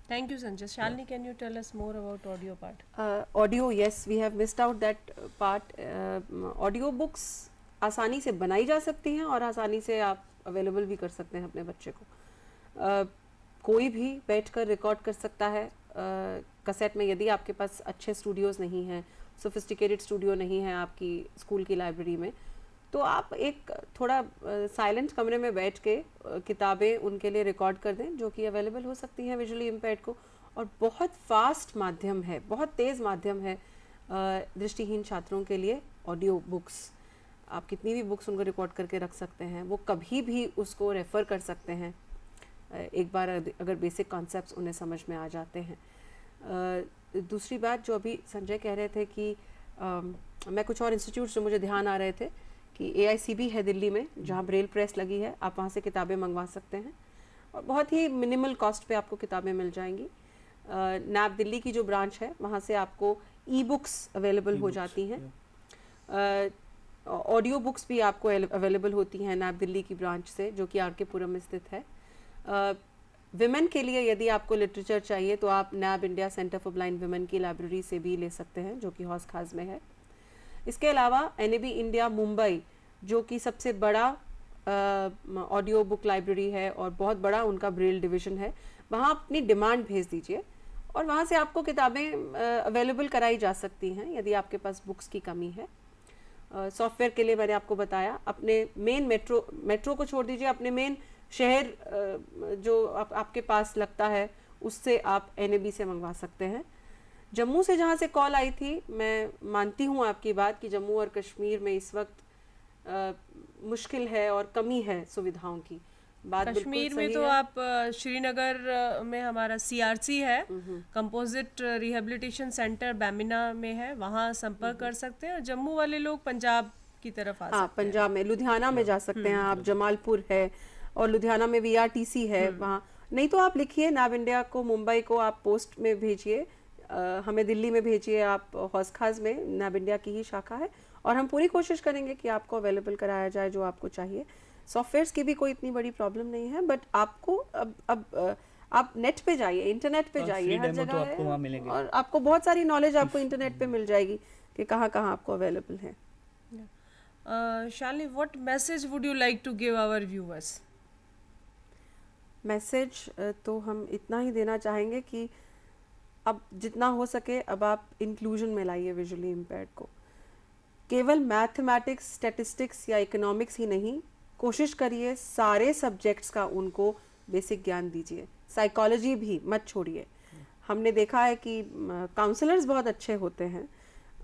Thank you, Sanjay. Shalini, can you tell us more about audio part? Audio, yes, we have missed out that part. Audio books आसानी से बनाई जा सकती हैं और आसानी से आप अवेलेबल भी कर सकते हैं अपने बच्चे को। कोई भी बैठकर रिकॉर्ड कर सकता है कैसेट में, यदि आपके पास अच्छे स्टूडियोज़ नहीं हैं, सोफिस्टिकेटेड स्टूडियो नहीं है आपकी स्कूल की लाइब्रेरी में, तो आप एक थोड़ा साइलेंट कमरे में बैठ के किताबें उनके लिए रिकॉर्ड कर दें, जो कि अवेलेबल हो सकती हैं विजुअली इम्पेयर्ड को। और बहुत फास्ट माध्यम है, बहुत तेज़ माध्यम है दृष्टिहीन छात्रों के लिए ऑडियो बुक्स। आप कितनी भी बुक्स उनको रिकॉर्ड करके रख सकते हैं, वो कभी भी उसको रेफ़र कर सकते हैं एक बार अगर बेसिक कॉन्सेप्ट्स उन्हें समझ में आ जाते हैं। दूसरी बात जो अभी संजय कह रहे थे कि मैं कुछ और इंस्टीट्यूट्स जो मुझे ध्यान आ रहे थे कि AICB है दिल्ली में, जहाँ ब्रेल प्रेस लगी है, आप वहाँ से किताबें मंगवा सकते हैं और बहुत ही मिनिमल कॉस्ट पे आपको किताबें मिल जाएंगी। NAB दिल्ली की जो ब्रांच है वहाँ से आपको ई-बुक्स अवेलेबल हो जाती हैं। ऑडियो बुक्स भी आपको अवेलेबल होती हैं NAB दिल्ली की ब्रांच से, जो कि RK पुरम में स्थित है। विमेन के लिए यदि आपको लिटरेचर चाहिए तो आप NAB India centre for blind women की लाइब्रेरी से भी ले सकते हैं, जो कि हौस खास में है। इसके अलावा NAB इंडिया मुंबई, जो कि सबसे बड़ा ऑडियो बुक लाइब्रेरी है और बहुत बड़ा उनका ब्रेल डिवीज़न है, वहाँ अपनी डिमांड भेज दीजिए और वहाँ से आपको किताबें अवेलेबल कराई जा सकती हैं यदि आपके पास बुक्स की कमी है। सॉफ्टवेयर के लिए मैंने आपको बताया, अपने मेन मेट्रो को छोड़ दीजिए, अपने मेन शहर जो आपके पास लगता है उससे आप NAB से मंगवा सकते हैं। जम्मू से जहाँ से कॉल आई थी, मैं मानती हूँ आपकी बात कि जम्मू और कश्मीर में इस वक्त मुश्किल है और कमी है सुविधाओं की। बात कश्मीर में तो आप श्रीनगर में हमारा CRC है, कंपोजिट रिहेबिलिटेशन सेंटर बैमिना में है, वहाँ संपर्क कर सकते हैं। और जम्मू वाले लोग पंजाब की तरफ आ सकते हैं। पंजाब में लुधियाना में जा सकते हैं आप, जमालपुर है और लुधियाना में VRTC है वहाँ। नहीं तो आप लिखिए NAB इंडिया को, मुंबई को आप पोस्ट में भेजिए, हमें दिल्ली में भेजिए, आप हौस खास में NAB इंडिया की ही शाखा है और हम पूरी कोशिश करेंगे कि आपको अवेलेबल कराया जाए जो आपको चाहिए। सॉफ्टवेयर्स की भी कोई इतनी बड़ी प्रॉब्लम नहीं है, बट आपको अब आप नेट पे जाइए, इंटरनेट पे जाइए, हर जगह तो है आपको वहाँ मिलेंगे और आपको बहुत सारी नॉलेज आपको इंटरनेट पे मिल जाएगी कि कहाँ कहाँ आपको अवेलेबल है। Shalini, what message would you like to give our viewers? Message तो हम इतना ही देना चाहेंगे कि अब जितना हो सके अब आप इंक्लूजन में लाइए विजुअली इम्पेयर्ड को। केवल मैथमेटिक्स, स्टैटिस्टिक्स या इकोनॉमिक्स ही नहीं, कोशिश करिए सारे सब्जेक्ट्स का उनको बेसिक ज्ञान दीजिए। साइकोलॉजी भी मत छोड़िए। हमने देखा है कि काउंसलर्स बहुत अच्छे होते हैं,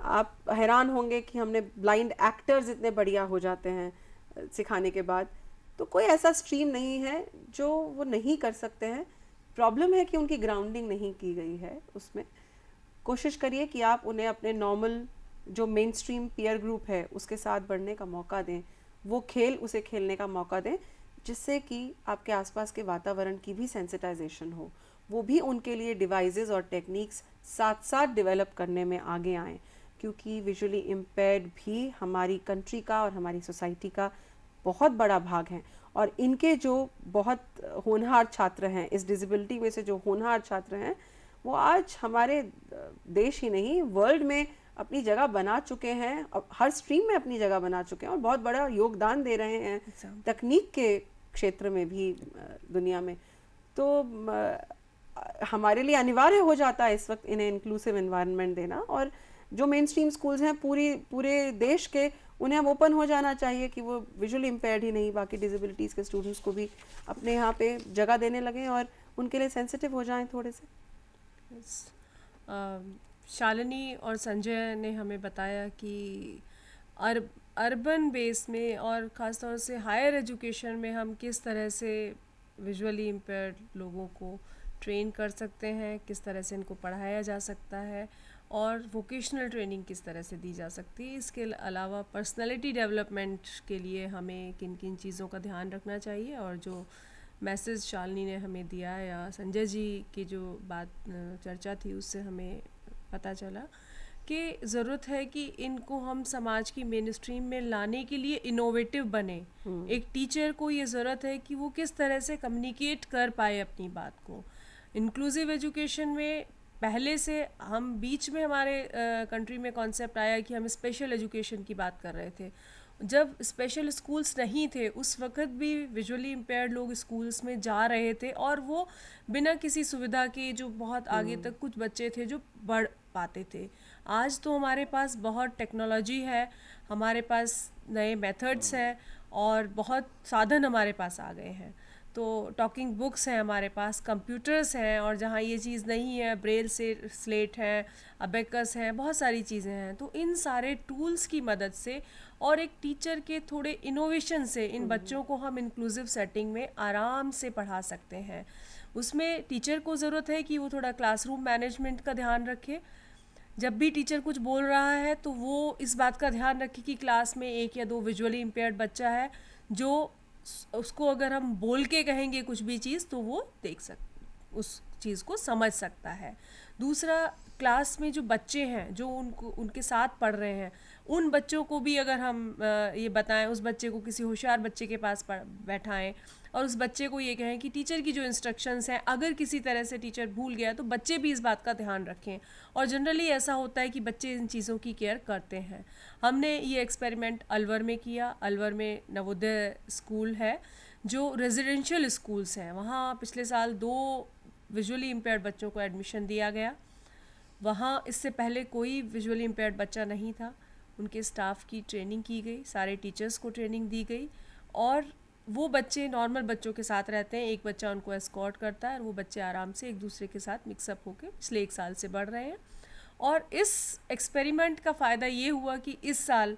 आप हैरान होंगे कि हमने ब्लाइंड एक्टर्स इतने बढ़िया हो जाते हैं सिखाने के बाद। तो कोई ऐसा स्ट्रीम नहीं है जो वो नहीं कर सकते हैं, प्रॉब्लम है कि उनकी ग्राउंडिंग नहीं की गई है उसमें। कोशिश करिए कि आप उन्हें अपने नॉर्मल जो मेन स्ट्रीम पीयर ग्रुप है उसके साथ बढ़ने का मौका दें, वो खेल उसे खेलने का मौका दें, जिससे कि आपके आसपास के वातावरण की भी सेंसिटाइजेशन हो, वो भी उनके लिए डिवाइसेस और टेक्निक्स साथ साथ डेवलप करने में आगे आएँ, क्योंकि विजुअली इम्पेयर्ड भी हमारी कंट्री का और हमारी सोसाइटी का बहुत बड़ा भाग हैं और इनके जो बहुत होनहार छात्र हैं, इस डिसेबिलिटी में से जो होनहार छात्र हैं, वो आज हमारे देश ही नहीं वर्ल्ड में अपनी जगह बना चुके हैं, हर स्ट्रीम में अपनी जगह बना चुके हैं और बहुत बड़ा योगदान दे रहे हैं तकनीक के क्षेत्र में भी दुनिया में। तो हमारे लिए अनिवार्य हो जाता है इस वक्त इन्हें इंक्लूसिव एनवायरनमेंट देना, और जो मेन स्ट्रीम स्कूल्स हैं पूरे देश के, उन्हें अब ओपन हो जाना चाहिए कि वो विजुअली इम्पेयर्ड ही नहीं बाकी डिसेबिलिटीज़ के स्टूडेंट्स को भी अपने यहाँ पे जगह देने लगें और उनके लिए सेंसिटिव हो जाएं थोड़े से। शालिनी और संजय ने हमें बताया कि अर्बन बेस में और ख़ास तौर से हायर एजुकेशन में हम किस तरह से विजुअली इम्पेयर्ड लोगों को ट्रेन कर सकते हैं, किस तरह से इनको पढ़ाया जा सकता है और वोकेशनल ट्रेनिंग किस तरह से दी जा सकती है। इसके अलावा पर्सनालिटी डेवलपमेंट के लिए हमें किन किन चीज़ों का ध्यान रखना चाहिए, और जो मैसेज शालिनी ने हमें दिया या संजय जी की जो बात चर्चा थी उससे हमें पता चला कि ज़रूरत है कि इनको हम समाज की मेन स्ट्रीम में लाने के लिए इनोवेटिव बने। एक टीचर को ये ज़रूरत है कि वो किस तरह से कम्युनिकेट कर पाए अपनी बात को। इंक्लूसिव एजुकेशन में पहले से हम बीच में हमारे कंट्री में कॉन्सेप्ट आया कि हम स्पेशल एजुकेशन की बात कर रहे थे। जब स्पेशल स्कूल्स नहीं थे उस वक़्त भी विजुअली इम्पेयर्ड लोग स्कूल्स में जा रहे थे और वो बिना किसी सुविधा के जो बहुत आगे तक कुछ बच्चे थे जो बढ़ पाते थे। आज तो हमारे पास बहुत टेक्नोलॉजी है, हमारे पास नए मेथड्स हैं और बहुत साधन हमारे पास आ गए हैं। तो टॉकिंग बुक्स हैं हमारे पास, कंप्यूटर्स हैं, और जहाँ ये चीज़ नहीं है ब्रेल से स्लेट है, अबेकस हैं, बहुत सारी चीज़ें हैं। तो इन सारे टूल्स की मदद से और एक टीचर के थोड़े इनोवेशन से इन बच्चों को हम इंक्लूसिव सेटिंग में आराम से पढ़ा सकते हैं। उसमें टीचर को ज़रूरत है कि वो थोड़ा क्लासरूम मैनेजमेंट का ध्यान रखे। जब भी टीचर कुछ बोल रहा है तो वो इस बात का ध्यान रखे कि क्लास में 1 या 2 विजुअली इम्पेयर्ड बच्चा है जो उसको अगर हम बोल के कहेंगे कुछ भी चीज़ तो वो उस चीज़ को समझ सकता है। दूसरा, क्लास में जो बच्चे हैं जो उनके साथ पढ़ रहे हैं उन बच्चों को भी अगर हम ये बताएं, उस बच्चे को किसी होशियार बच्चे के पास बैठाएं और उस बच्चे को ये कहें कि टीचर की जो इंस्ट्रक्शंस हैं अगर किसी तरह से टीचर भूल गया तो बच्चे भी इस बात का ध्यान रखें। और जनरली ऐसा होता है कि बच्चे इन चीज़ों की केयर करते हैं। हमने ये एक्सपेरिमेंट अलवर में किया। अलवर में नवोदय स्कूल है जो रेजिडेंशियल स्कूल्स हैं, वहाँ पिछले साल 2 विजुअली इम्पेयर्ड बच्चों को एडमिशन दिया गया। वहाँ इससे पहले कोई विजुअली इम्पेयर्ड बच्चा नहीं था। उनके स्टाफ की ट्रेनिंग की गई, सारे टीचर्स को ट्रेनिंग दी गई और वो बच्चे नॉर्मल बच्चों के साथ रहते हैं। एक बच्चा उनको एस्कॉर्ट करता है और वो बच्चे आराम से एक दूसरे के साथ मिक्सअप होकर पिछले 1 साल से बढ़ रहे हैं। और इस एक्सपेरिमेंट का फ़ायदा ये हुआ कि इस साल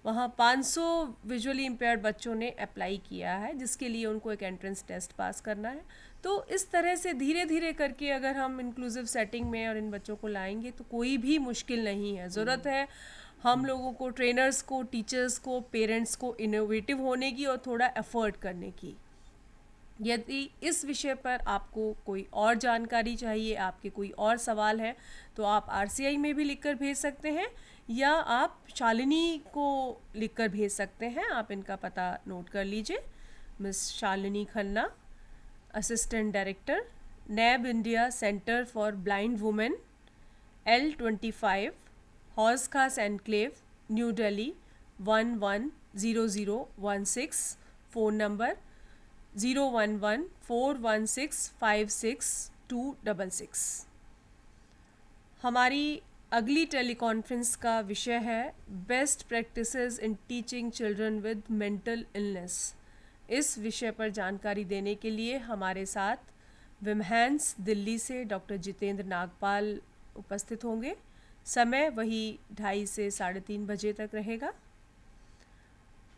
वहाँ 500 विजुअली इम्पेयर्ड बच्चों ने अप्लाई किया है जिसके लिए उनको एक एंट्रेंस टेस्ट पास करना है। तो इस तरह से धीरे धीरे करके अगर हम इंक्लूसिव सेटिंग में और इन बच्चों को लाएंगे तो कोई भी मुश्किल नहीं है। ज़रूरत है हम लोगों को, ट्रेनर्स को, टीचर्स को, पेरेंट्स को इनोवेटिव होने की और थोड़ा एफर्ट करने की। यदि इस विषय पर आपको कोई और जानकारी चाहिए, आपके कोई और सवाल है तो आप RCI में भी लिखकर भेज सकते हैं या आप शालिनी को लिखकर भेज सकते हैं। आप इनका पता नोट कर लीजिए। Miss Shalini Khanna, assistant director, NAB India centre for blind women, L25, हौज खास enclave, new Delhi 110016। Phone number 01141656266। हमारी अगली टेलीकॉन्फ्रेंस का विषय है best practices in teaching children with mental illness. इस विषय पर जानकारी देने के लिए हमारे साथ विमहैंस दिल्ली से डॉक्टर जितेंद्र नागपाल उपस्थित होंगे। समय वही 2:30 से 3:30 बजे तक रहेगा।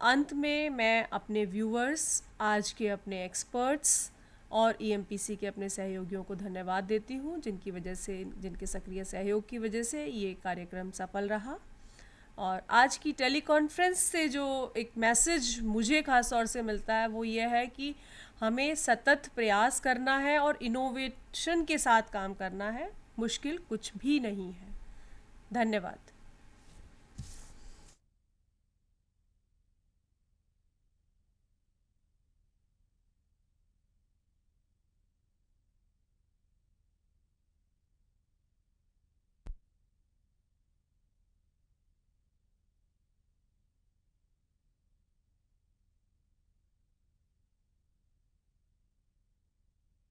अंत में मैं अपने व्यूअर्स, आज के अपने एक्सपर्ट्स और EMPC के अपने सहयोगियों को धन्यवाद देती हूँ जिनके सक्रिय सहयोग की वजह से ये कार्यक्रम सफल रहा। और आज की टेलीकॉन्फ्रेंस से जो एक मैसेज मुझे खास तौर से मिलता है वो ये है कि हमें सतत प्रयास करना है और इनोवेशन के साथ काम करना है। मुश्किल कुछ भी नहीं है। धन्यवाद।